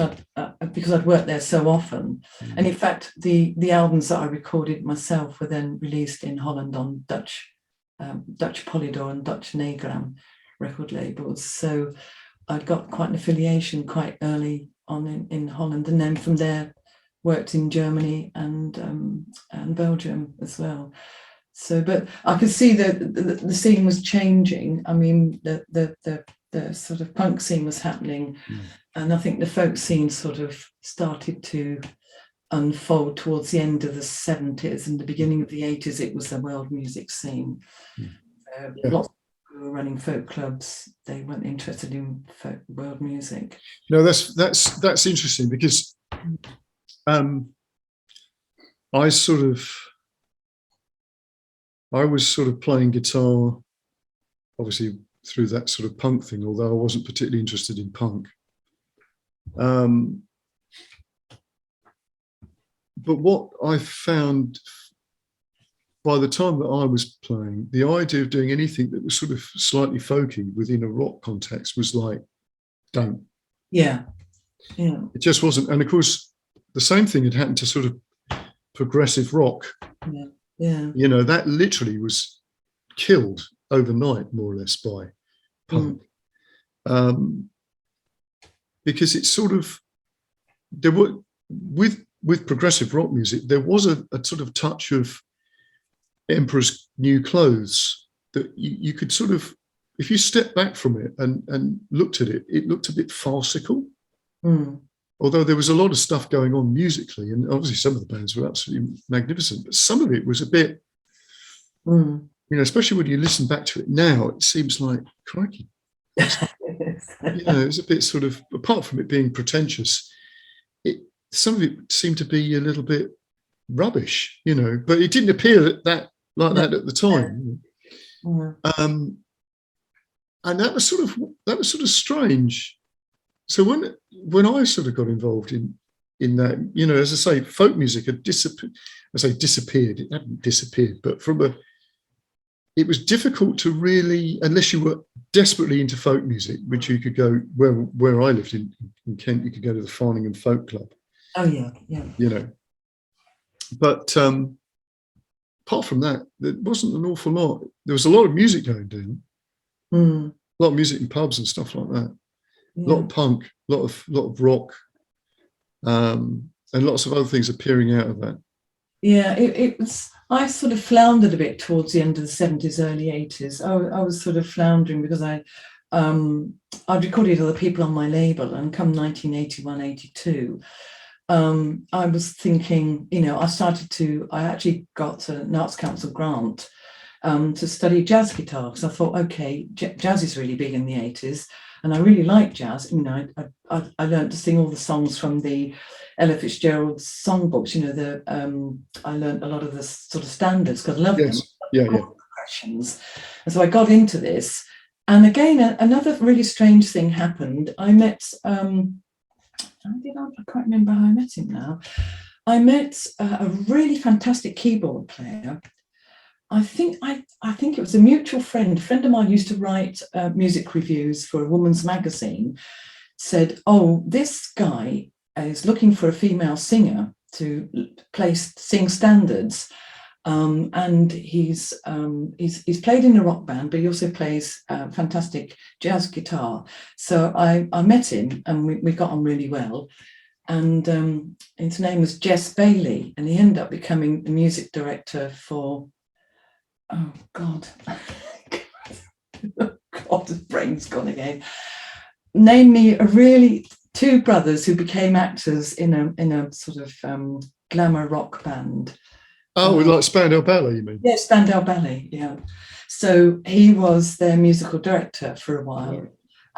because I'd worked there so often. And in fact, the albums that I recorded myself were then released in Holland on Dutch Polydor and Dutch Nagram record labels. So I'd got quite an affiliation quite early on in Holland, and then from there worked in Germany and Belgium as well. So, but I could see that the scene was changing. I mean, the sort of punk scene was happening, and I think the folk scene sort of started to unfold towards the end of the 70s and the beginning of the 80s. It was the world music scene. Lots of people were running folk clubs. They weren't interested in folk world music. No, that's interesting, because I was sort of playing guitar, obviously through that sort of punk thing, although I wasn't particularly interested in punk. But what I found by the time that I was playing, the idea of doing anything that was sort of slightly folky within a rock context was like, don't. Yeah. It just wasn't. And of course, the same thing had happened to sort of progressive rock. Yeah. You know, that literally was killed overnight, more or less, by punk. Because it's sort of, there were, with progressive rock music, there was a sort of touch of Emperor's New Clothes that you could sort of, if you step back from it and looked at it, it looked a bit farcical. Although there was a lot of stuff going on musically, and obviously some of the bands were absolutely magnificent, but some of it was a bit, you know, especially when you listen back to it now, it seems like, crikey. You know, it was a bit sort of, apart from it being pretentious, some of it seemed to be a little bit rubbish, you know, but it didn't appear like that at the time. And that was sort of strange. So when I sort of got involved in that, you know, as I say, folk music had disappeared. It hadn't disappeared, but it was difficult to really, unless you were desperately into folk music, which you could go where I lived in Kent, you could go to the Farningham Folk Club. Oh yeah. You know, but apart from that, there wasn't an awful lot. There was a lot of music going down, a lot of music in pubs and stuff like that. A lot of punk, a lot of rock, and lots of other things appearing out of that. Yeah, it was. I sort of floundered a bit towards the end of the 70s, early 80s. I was sort of floundering because I'd recorded other people on my label, and come 1981, 82, I was thinking, you know, I actually got an Arts Council grant to study jazz guitar, because I thought, okay, jazz is really big in the 80s. And I really like jazz. You know, I learned to sing all the songs from the Ella Fitzgerald songbooks. You know, I learned a lot of the sort of standards because I love them. Yeah. Progressions. And so I got into this. And again, another really strange thing happened. I met, I can't remember how I met him now. I met a really fantastic keyboard player. I think it was a mutual friend. A friend of mine used to write music reviews for a woman's magazine. Said, "Oh, this guy is looking for a female singer to sing standards, and he's played in a rock band, but he also plays fantastic jazz guitar." So I met him, and we got on really well. And his name was Jess Bailey, and he ended up becoming the music director for. Oh God, his brain's gone again. Name me two brothers who became actors in a sort of glamour rock band. Oh, like Spandau Ballet, you mean? Yeah, Spandau Ballet. Yeah. So he was their musical director for a while.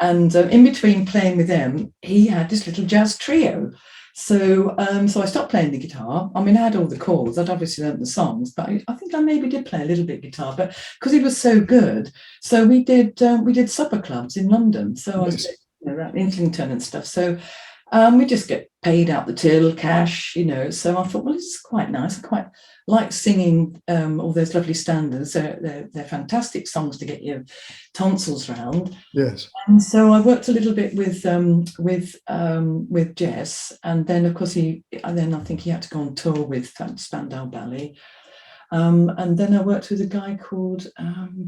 And in between playing with them, he had this little jazz trio. So so I stopped playing the guitar. I mean, I had all the chords. I'd obviously learned the songs, but I think I maybe did play a little bit guitar. But because he was so good, so we did supper clubs in London. So I was around Islington and stuff. So we just get paid out the till, cash, So I thought, well, this is quite nice. I quite like singing all those lovely standards. They're fantastic songs to get your tonsils round. Yes. And so I worked a little bit with Jess, and then of course I think he had to go on tour with Spandau Ballet. And then I worked with a guy called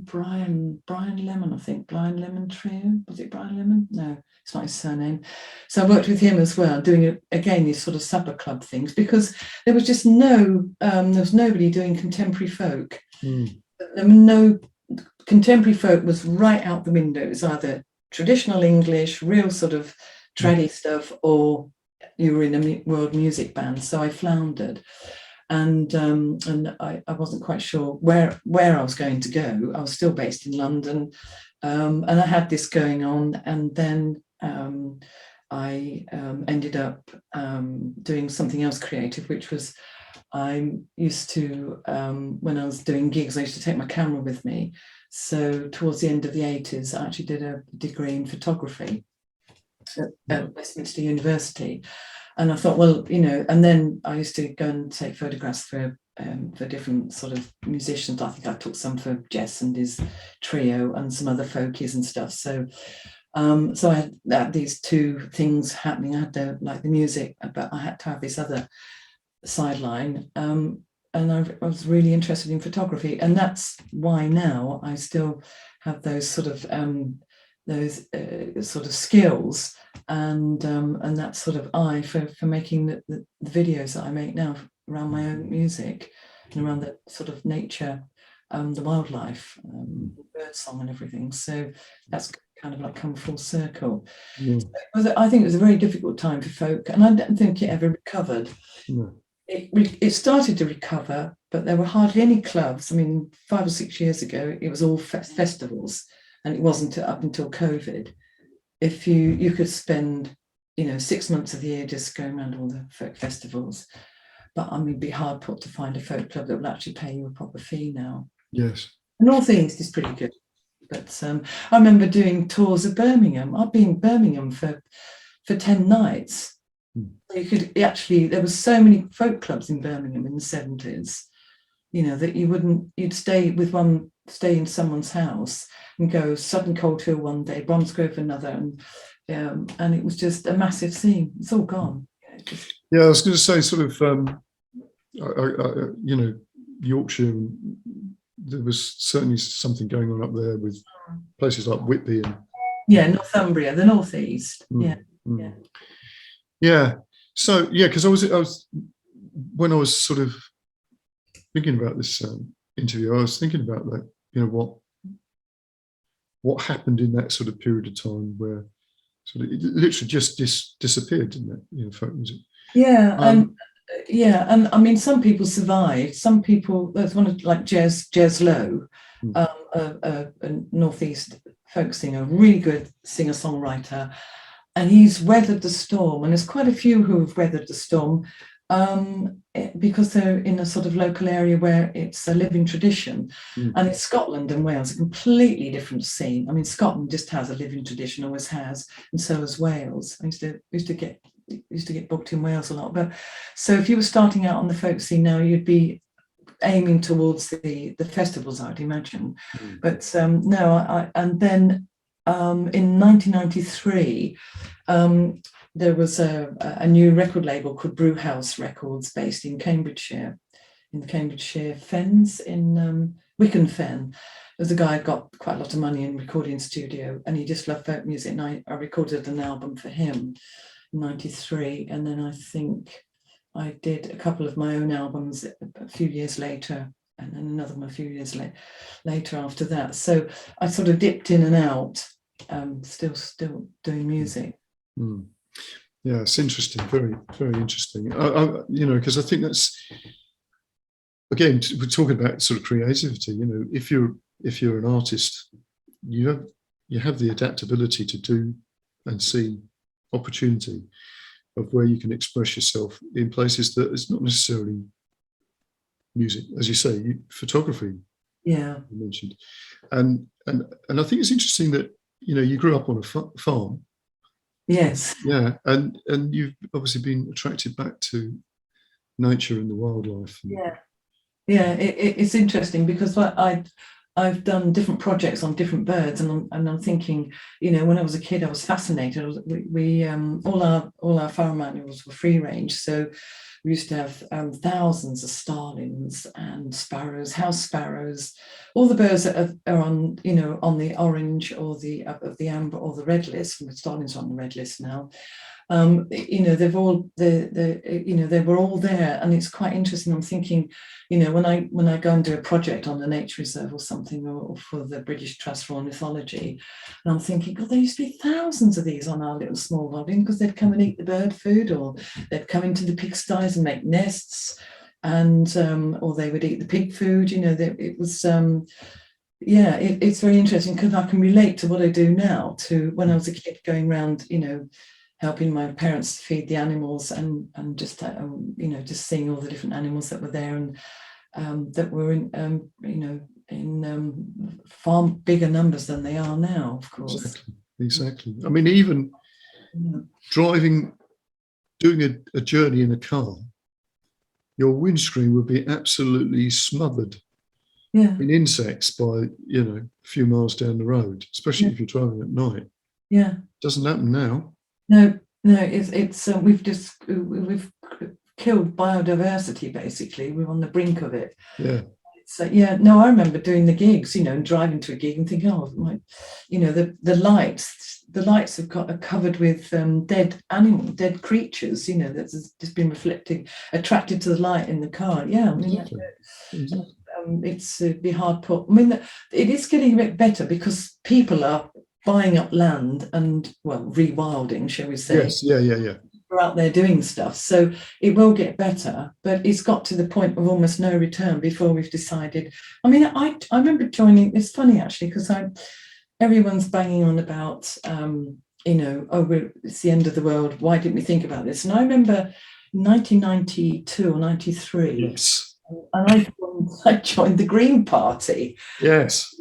Brian Lemon, I think. Brian Lemon Trio. Was it Brian Lemon? No, it's not his surname. So I worked with him as well, doing again these sort of supper club things, because there was just there was nobody doing contemporary folk. There were no contemporary folk was right out the window. It was either traditional English, real sort of tradie stuff, or you were in a world music band. So I floundered. And I wasn't quite sure where I was going to go. I was still based in London, and I had this going on. And then I ended up doing something else creative, which was I used to, when I was doing gigs, I used to take my camera with me. So towards the end of the 80s, I actually did a degree in photography at Westminster University. And I thought, well, and then I used to go and take photographs for different sort of musicians. I think I took some for Jess and his trio and some other folkies and stuff. So so I had these two things happening. I had the music, but I had to have this other sideline. And I was really interested in photography. And that's why now I still have those sort of skills and that sort of eye for making the videos that I make now around my own music and around the sort of nature, the wildlife, bird song and everything. So that's kind of like come full circle. So I think it was a very difficult time for folk, and I don't think it ever recovered. It started to recover, but there were hardly any clubs. I mean, 5 or 6 years ago, it was all festivals. And it wasn't up until COVID. If you could spend, 6 months of the year just going around all the folk festivals. But I mean, it'd be hard put to find a folk club that will actually pay you a proper fee now. Yes. The North East is pretty good. But I remember doing tours of Birmingham. I've been in Birmingham for 10 nights. You could actually, there were so many folk clubs in Birmingham in the 70s, that you'd stay in someone's house and go Sutton Coldfield one day, Bromsgrove another, and it was just a massive scene. It's all gone. Yeah, I was going to say sort of, Yorkshire, there was certainly something going on up there with places like Whitby and Northumbria, the North East. So because I was when I was sort of thinking about this interview, I was thinking about that, what happened in that sort of period of time where sort of it literally just disappeared, didn't it? Folk music. And I mean, some people survived. Some people, there's one like Jez Lowe, a Northeast folk singer, really good singer-songwriter, and he's weathered the storm. And there's quite a few who have weathered the storm because they're in a sort of local area where it's a living tradition. And it's Scotland and Wales, a completely different scene. I mean, Scotland just has a living tradition, always has, and so has Wales. I used to get booked in Wales a lot. But so if you were starting out on the folk scene now, you'd be aiming towards the festivals, I'd imagine. But and then in 1993, there was a new record label called Brewhouse Records based in Cambridgeshire, in the Cambridgeshire Fens, in Wicken Fen. There's a guy who got quite a lot of money in recording studio, and he just loved folk music, and I recorded an album for him in 93, and then I think I did a couple of my own albums a few years later, and then another one a few years later after that. So I sort of dipped in and out, still doing music. Yeah, it's interesting, very, very interesting. Because I think that's, again, we're talking about sort of creativity. If you're an artist, you have you have the adaptability to do and see opportunity of where you can express yourself in places that is not necessarily music, as you say, photography. Yeah. You mentioned, and I think it's interesting that you grew up on a farm. Yes. Yeah, and you've obviously been attracted back to nature and the wildlife. Yeah. Yeah, it's interesting because I've done different projects on different birds, and I'm thinking, when I was a kid, I was fascinated. We all our farm animals were free range, so we used to have thousands of starlings and sparrows, house sparrows, all the birds that are on on the orange or the amber or the red list. And the starlings are on the red list now. They've all they were all there, and it's quite interesting. I'm thinking, when I go and do a project on the nature reserve or something, or for the British Trust for Ornithology, and I'm thinking, God, there used to be thousands of these on our little small volume, because they'd come and eat the bird food, or they'd come into the pigsties and make nests, and or they would eat the pig food. It was it's very interesting, because I can relate to what I do now to when I was a kid, going around, helping my parents feed the animals, and just just seeing all the different animals that were there, and that were in far bigger numbers than they are now, of course. Exactly. I mean, even driving, doing a journey in a car, your windscreen would be absolutely smothered in insects by a few miles down the road, especially if you're driving at night. Yeah, doesn't happen now. No, it's we've killed biodiversity, basically. We're on the brink of it. Yeah. So I remember doing the gigs, and driving to a gig and thinking, the lights are covered with dead animals, dead creatures, that's just been attracted to the light in the car. Yeah, I mean, exactly. It's be hard put. I mean, it is getting a bit better, because people are buying up land and, rewilding, shall we say. Yes, yeah. We're out there doing stuff, so it will get better, but it's got to the point of almost no return before we've decided. I mean, I remember joining. It's funny, actually, because everyone's banging on about it's the end of the world, why didn't we think about this? And I remember 1992 or 93. Yes. And I joined the Green Party. Yes.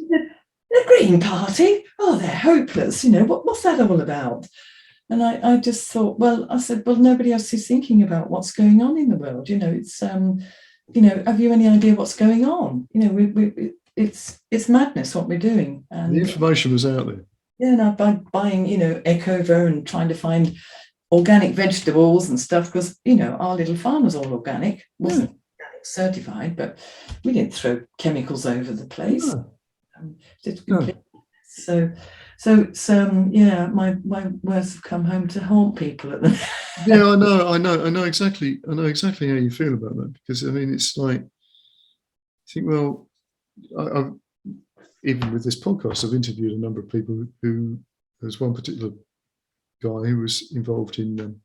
The Green Party? Oh, they're hopeless. What's that all about? And I just thought, I said, nobody else is thinking about what's going on in the world. It's, have you any idea what's going on? It's madness what we're doing. And the information was out there. Yeah, and by buying, Ecover and trying to find organic vegetables and stuff, because, our little farm was all organic. Wasn't organic certified, but we didn't throw chemicals over the place. My words have come home to haunt people at the Yeah, I know exactly how you feel about that, because I mean, it's like, I think, I've even with this podcast, I've interviewed a number of people who, there's one particular guy who was involved in the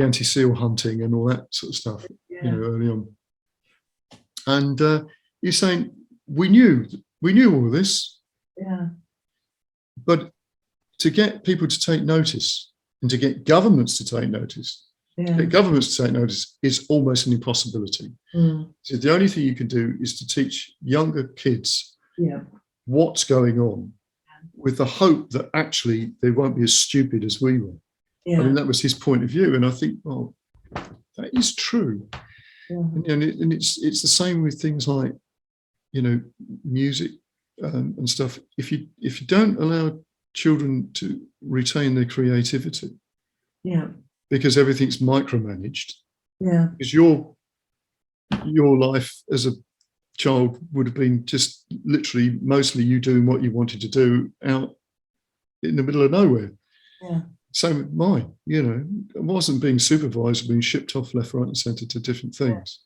anti-seal hunting and all that sort of stuff, early on, and he's saying, we knew all of this, but to get people to take notice, and to get governments to take notice, is almost an impossibility. So the only thing you can do is to teach younger kids what's going on, with the hope that actually they won't be as stupid as we were. I mean, that was his point of view, and I think, that is true. And it's the same with things like, music and stuff. If you don't allow children to retain their creativity, because everything's micromanaged, because your life as a child would have been just literally mostly you doing what you wanted to do out in the middle of nowhere. Same with mine, it wasn't being supervised, being shipped off left, right and centre to different things.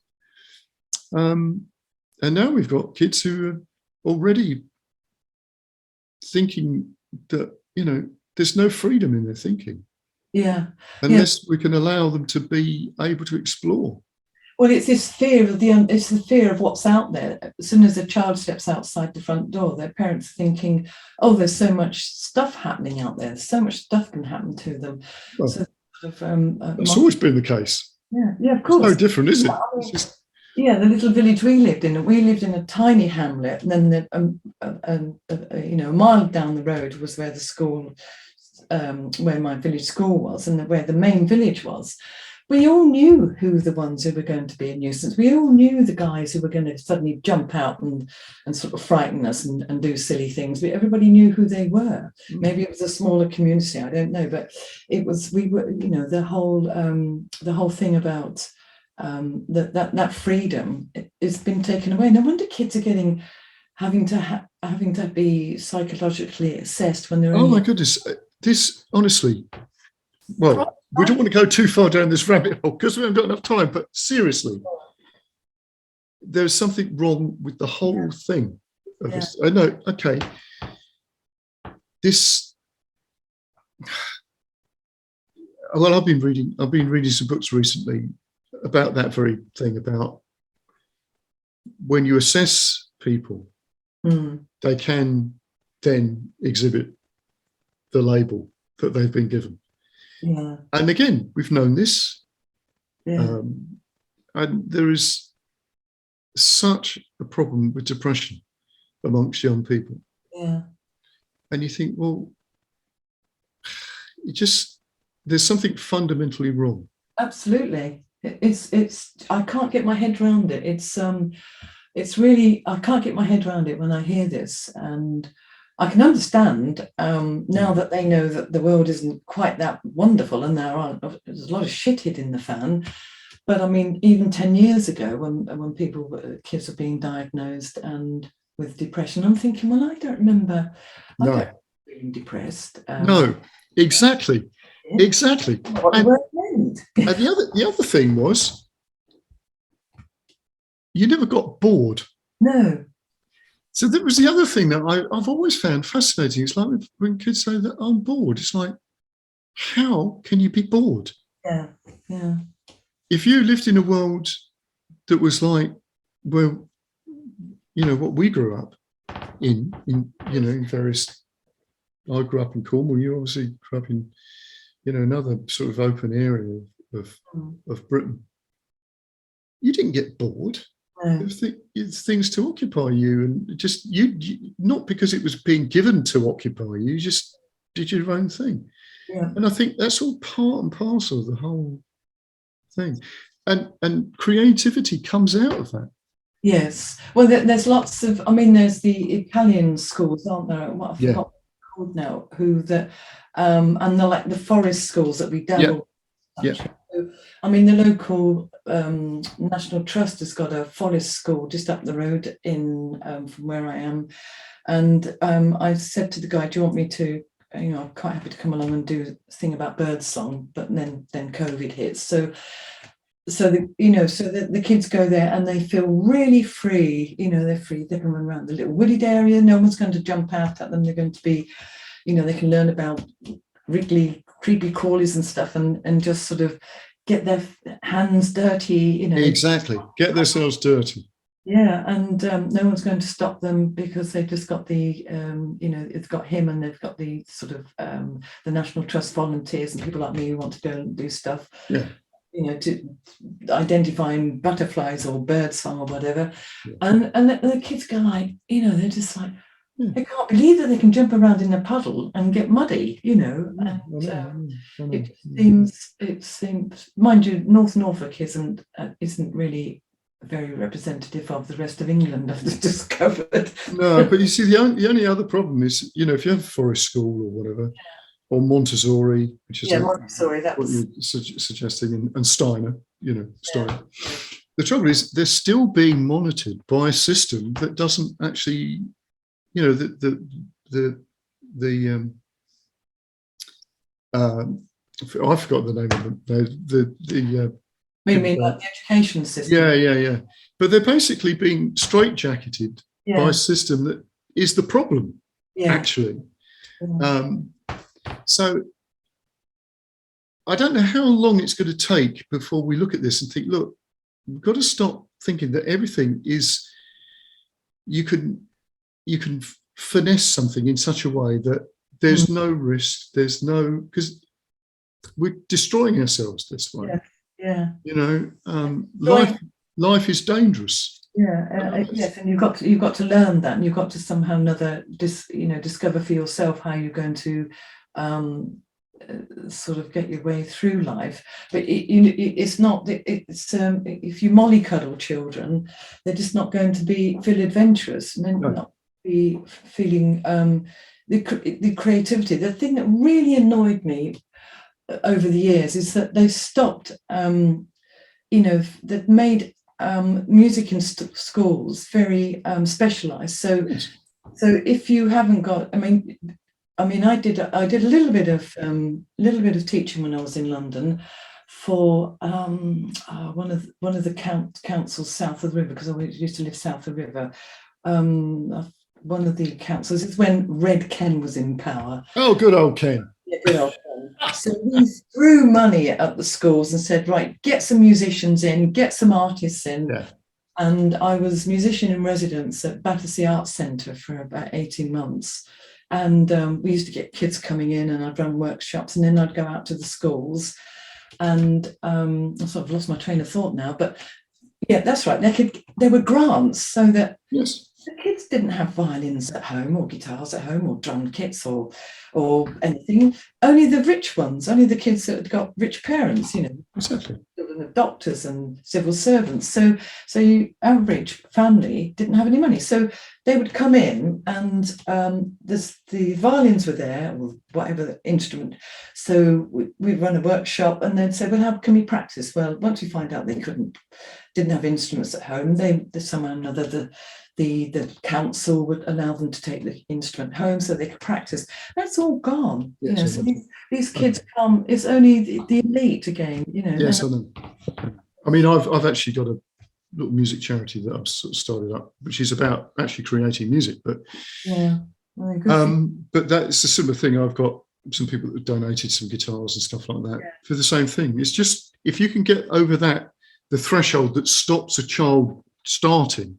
And now we've got kids who are already thinking that, there's no freedom in their thinking. Unless we can allow them to be able to explore. Well, it's this fear of it's the fear of what's out there. As soon as a child steps outside the front door, their parents are thinking, "Oh, there's so much stuff happening out there. So much stuff can happen to them." Well, so sort that's always been the case. Yeah, of It's course. no different, is it? It's just... Yeah, the little village we lived in a tiny hamlet, and then a mile down the road was where the school, where my village school was, and where the main village was. We all knew who the ones who were going to be a nuisance. We all knew the guys who were going to suddenly jump out and sort of frighten us and do silly things. But everybody knew who they were. Maybe it was a smaller community, I don't know. But it was, we were, the whole thing about that freedom has been taken away. No wonder kids are having to be psychologically assessed when they're... Oh my goodness, this honestly, well, we don't want to go too far down this rabbit hole because we haven't got enough time, but seriously, there's something wrong with the whole thing of this. I know, okay, this, well, I've been reading some books recently about that very thing, about when you assess people, they can then exhibit the label that they've been given. Yeah. And again, we've known this. Yeah. And there is such a problem with depression amongst young people. Yeah. And you think, well, there's something fundamentally wrong. Absolutely. It's I can't get my head around it. It's really, I can't get my head around it when I hear this. And I can understand now that they know that the world isn't quite that wonderful, and there's a lot of shit hit in the fan. But I mean, even 10 years ago, when kids were being diagnosed and with depression, I'm thinking, well, I don't remember being depressed. No, exactly. Exactly. And the other thing was, you never got bored. No. So that was the other thing that I've always found fascinating. It's like when kids say that I'm bored, it's like, how can you be bored? Yeah, yeah. If you lived in a world that was like, well, what we grew up in various, I grew up in Cornwall, you obviously grew up in, another sort of open area of Britain. You didn't get bored. It's things to occupy you, and just you not because it was being given to occupy you, you just did your own thing. Yeah. And I think that's all part and parcel of the whole thing, and creativity comes out of that. Yes. Well, there's lots of, there's the Italian schools, aren't there? What I forgot what they're called now, and they're like the forest schools that we dabble. Yeah. So, the local National Trust has got a forest school just up the road from where I am, and I said to the guy, "Do you want me to? I'm quite happy to come along and do a thing about birdsong." But then COVID hits, so the kids go there and they feel really free. They're free. They can run around the little wooded area. No one's going to jump out at them. They're going to be, they can learn about wriggly, creepy crawlies and stuff, and just sort of get their hands dirty. Exactly. Get themselves dirty. Yeah, and no one's going to stop them because they've just got the, it's got him, and they've got the sort of the National Trust volunteers and people like me who want to go and do stuff. Yeah. To identifying butterflies or birdsong or whatever. Yeah. And the kids go like, they're just like, they can't believe that they can jump around in a puddle and get muddy, and it seems, mind you, North Norfolk isn't really very representative of the rest of England, I've discovered. No, but you see, the only other problem is, if you have a forest school or whatever, or Montessori, which is Montessori, that's what you're suggesting, and Steiner, Steiner. Yeah. The trouble is, they're still being monitored by a system that doesn't actually, I forgot the name of them. You mean like the education system? Yeah. But they're basically being straitjacketed by a system that is the problem, actually. Yeah. So I don't know how long it's going to take before we look at this and think, look, we've got to stop thinking that everything is, you can finesse something in such a way that there's no risk, there's no, because we're destroying ourselves this way. Yeah. You know, life is dangerous. Yes, and you've got to learn that, and you've got to somehow discover for yourself how you're going to sort of get your way through life. But it's not. It's if you mollycoddle children, they're just not going to feel adventurous, and then not be feeling the creativity. The thing that really annoyed me over the years is that they stopped. They've made music in schools very specialised. So if you haven't got, I mean, I did a little bit of teaching when I was in London for one of the councils south of the river, because I used to live south of the river. One of the councils. It's when Red Ken was in power. Oh, good old Ken. Yeah, good old Ken. So we threw money at the schools and said, right, get some musicians in, get some artists in. Yeah. And I was musician in residence at Battersea Arts Centre for about 18 months. And we used to get kids coming in, and I'd run workshops, and then I'd go out to the schools. And I sort of lost my train of thought now, but yeah, that's right. There were grants so that the kids didn't have violins at home or guitars at home or drum kits or anything. Only the rich ones, only the kids that had got rich parents, Exactly. Children of doctors and civil servants. So average family didn't have any money. So they would come in, and the violins were there, or whatever the instrument. So we'd run a workshop, and they'd say, well, how can we practice? Well, once we find out they didn't have instruments at home, they somehow or another the council would allow them to take the instrument home so they could practice. That's all gone. Yes, so these kids come. It's only the elite again. Yes, I know. I mean, I've actually got a little music charity that I've sort of started up, which is about actually creating music. But but that's a similar thing. I've got some people that have donated some guitars and stuff like that for the same thing. It's just, if you can get over the threshold that stops a child starting,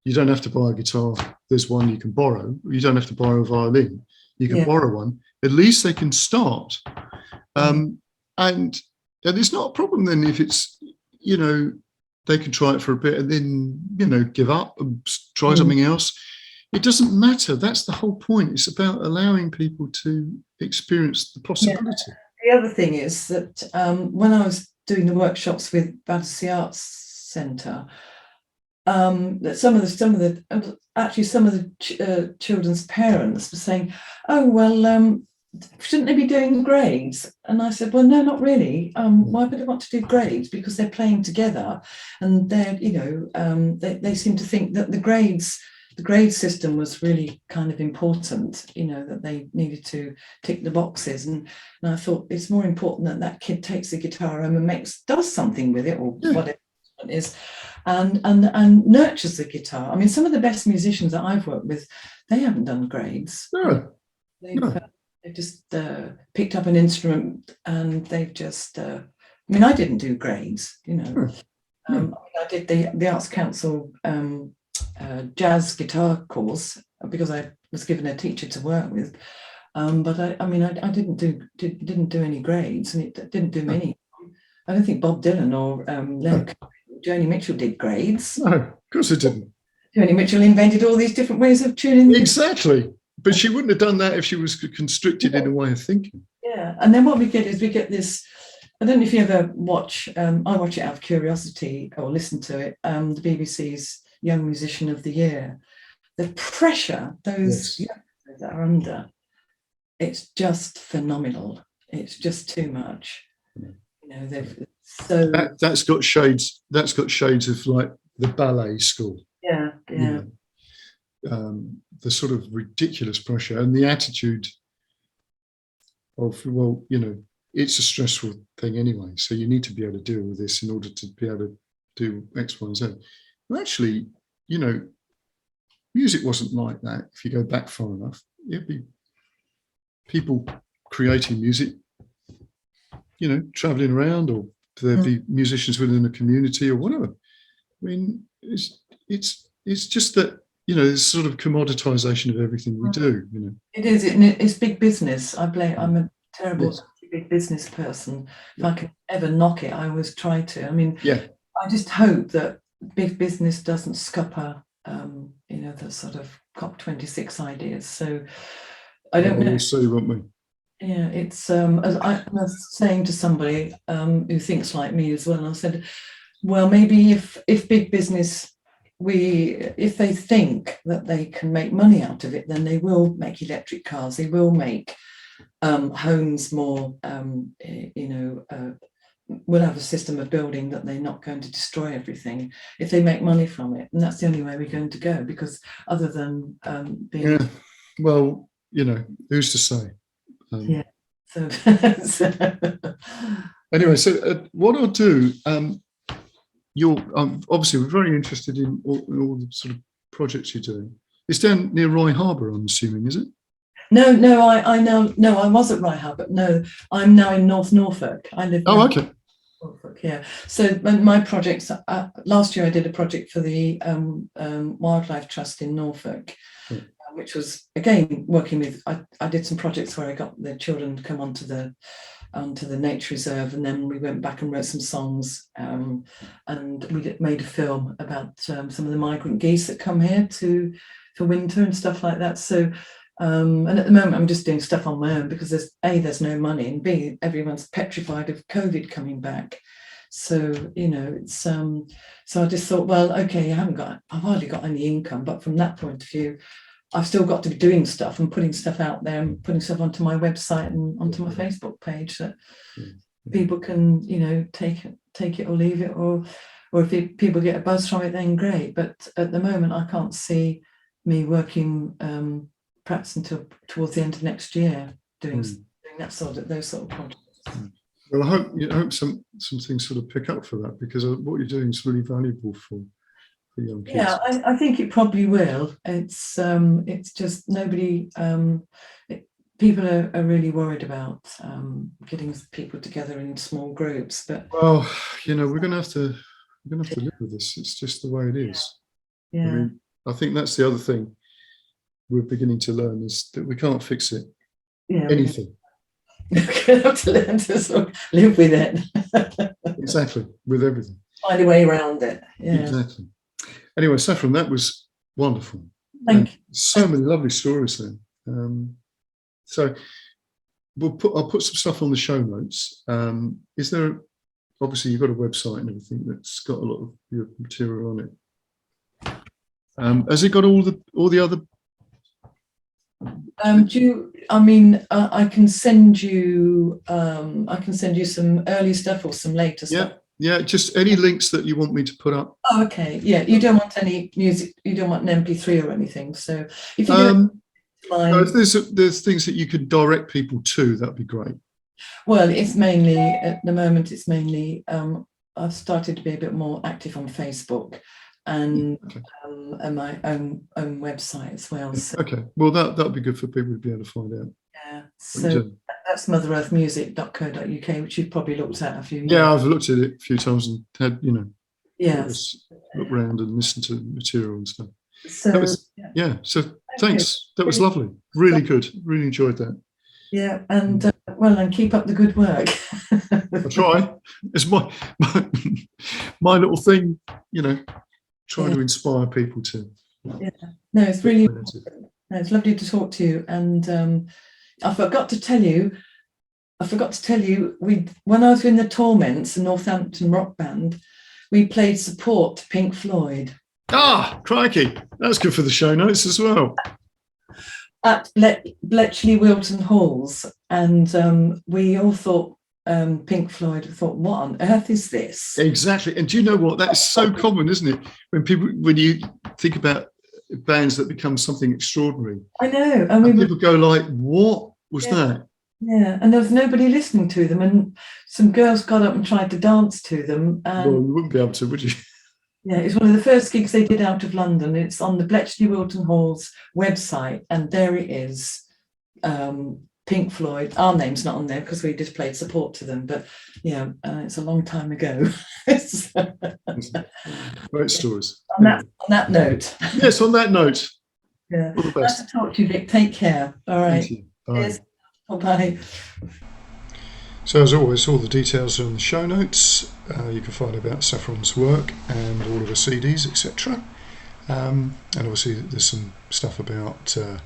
you don't have to buy a guitar. There's one you can borrow. You don't have to borrow a violin. You can borrow one. At least they can start. And it's not a problem then if it's, they can try it for a bit and then, give up and try something else. It doesn't matter. That's the whole point. It's about allowing people to experience the possibility. The other thing is that when I was doing the workshops with Battersea Arts Centre, that some of the children's parents were saying, oh, well, shouldn't they be doing grades? And I said, well, no, not really. Why would they want to do grades? Because they're playing together, and they're, they seem to think that the grade system was really kind of important, that they needed to tick the boxes. And I thought it's more important that kid takes the guitar home and does something with it, or whatever it is, and nurtures the guitar. I mean, some of the best musicians that I've worked with, they haven't done grades. They've just picked up an instrument, and they've just, I didn't do grades, I did the Arts Council jazz guitar course because I was given a teacher to work with, but I didn't do any grades, and it didn't do many. I don't think Bob Dylan or Joni Mitchell did grades. No, of course it didn't. Joni Mitchell invented all these different ways of tuning. Exactly, but she wouldn't have done that if she was constricted in a way of thinking. Yeah, and then what we get is this. I don't know if you ever watch. I watch it out of curiosity or listen to it. The BBC's Young Musician of the Year. The pressure those youngsters are under, it's just phenomenal. It's just too much. That's got shades. That's got shades of like the ballet school. The sort of ridiculous pressure and the attitude of, well, it's a stressful thing anyway, so you need to be able to deal with this in order to be able to do X, Y, and Z. Well, actually, music wasn't like that. If you go back far enough, it'd be people creating music, traveling around or there be musicians within a community or whatever. I mean, it's just that, you know, there's sort of commoditization of everything we do, you know. It is, it's big business. I'm a terrible big business person. If I could ever knock it, I always try to. I mean, I just hope that big business doesn't scupper, you know, the sort of COP26 ideas. So I don't know. We'll see, won't we? Yeah, it's as I was saying to somebody who thinks like me as well. I said, well, maybe if big business, if they think that they can make money out of it, then they will make electric cars. They will make homes more, you know, we'll have a system of building that they're not going to destroy everything if they make money from it. And that's the only way we're going to go, because other than being... Yeah, well, you know, who's to say? Yeah. So, anyway, so what I'll do, obviously we're very interested in all the sort of projects you're doing. It's down near Rye Harbour, I'm assuming, is it? No, I was at Rye Harbour. No, I'm now in North Norfolk. I live. Oh, okay. Norfolk, yeah. So my projects. Last year I did a project for the Wildlife Trust in Norfolk, which was again working with. I did some projects where I got the children to come onto the nature reserve, and then we went back and wrote some songs, and we made a film about some of the migrant geese that come here for winter and stuff like that. So. And at the moment, I'm just doing stuff on my own because there's no money, and B, everyone's petrified of COVID coming back. So, you know, it's so I just thought, well, okay, I've hardly got any income, but from that point of view, I've still got to be doing stuff and putting stuff out there and putting stuff onto my website and onto my Facebook page that people can, you know, take it or leave it, or if people get a buzz from it, then great. But at the moment, I can't see me working. Perhaps until towards the end of next year, doing those sort of projects. Well, I hope some things sort of pick up for that, because what you're doing is really valuable for young kids. Yeah, I think it probably will. It's just nobody. People are really worried about getting people together in small groups. But well, you know, we're going to have to live with this. It's just the way it is. Yeah. I mean, I think that's the other thing we're beginning to learn, is that we can't fix it. Yeah, anything. We're going to have to learn to sort of live with it. Exactly, with everything. Find a way around it. Yeah. Exactly. Anyway, Saffron, that was wonderful. Thank you. So many lovely stories there. So I'll put some stuff on the show notes. Is there, obviously you've got a website and everything that's got a lot of your material on it. Has it got all the other? I can send you some early stuff or some later stuff. Yeah, just any links that you want me to put up. Oh, okay. Yeah, you don't want any music, you don't want an MP3 or anything. So if you don't mind, if there's things that you could direct people to, that'd be great. Well, it's mainly at the moment. It's mainly I've started to be a bit more active on Facebook and my own website as well. So, okay, well that'd be good for people to be able to find out. Yeah, so that's motherearthmusic.co.uk, which you've probably looked at a few years. Yeah, I've looked at it a few times and had, look around and listen to material and stuff. So so thanks. That was lovely. Really good. Really enjoyed that. Yeah, and and keep up the good work. I try. It's my little thing, trying to inspire people to. Yeah, no, it's really important. No, it's lovely to talk to you. And I forgot to tell you, when I was in the Torments, the Northampton rock band, we played support to Pink Floyd. Ah, crikey. That's good for the show notes as well. At Bletchley Wilton Halls. And we all thought, Pink Floyd, thought, what on earth is this? Exactly. And do you know what? That's so common, isn't it? When you think about bands that become something extraordinary. I know. And people go like, what was that? Yeah, and there was nobody listening to them, and some girls got up and tried to dance to them. Well, you wouldn't be able to, would you? Yeah, it's one of the first gigs they did out of London. It's on the Bletchley Wilton Hall's website, and there it is. Pink Floyd. Our name's not on there because we just played support to them, but yeah, it's a long time ago. So, Great stories. on that note. Yes, on that note. Yeah. All the Nice best. to talk to you, Vic. Take care. All right. Thank you. Bye. Bye. So as always, all the details are in the show notes. You can find about Saffron's work and all of the CDs, etc. And obviously there's some stuff about the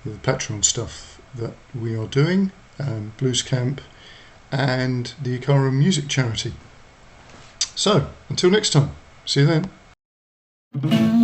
Patreon stuff that we are doing, Blues Camp and the Ikara Music Charity. So, until next time, see you then.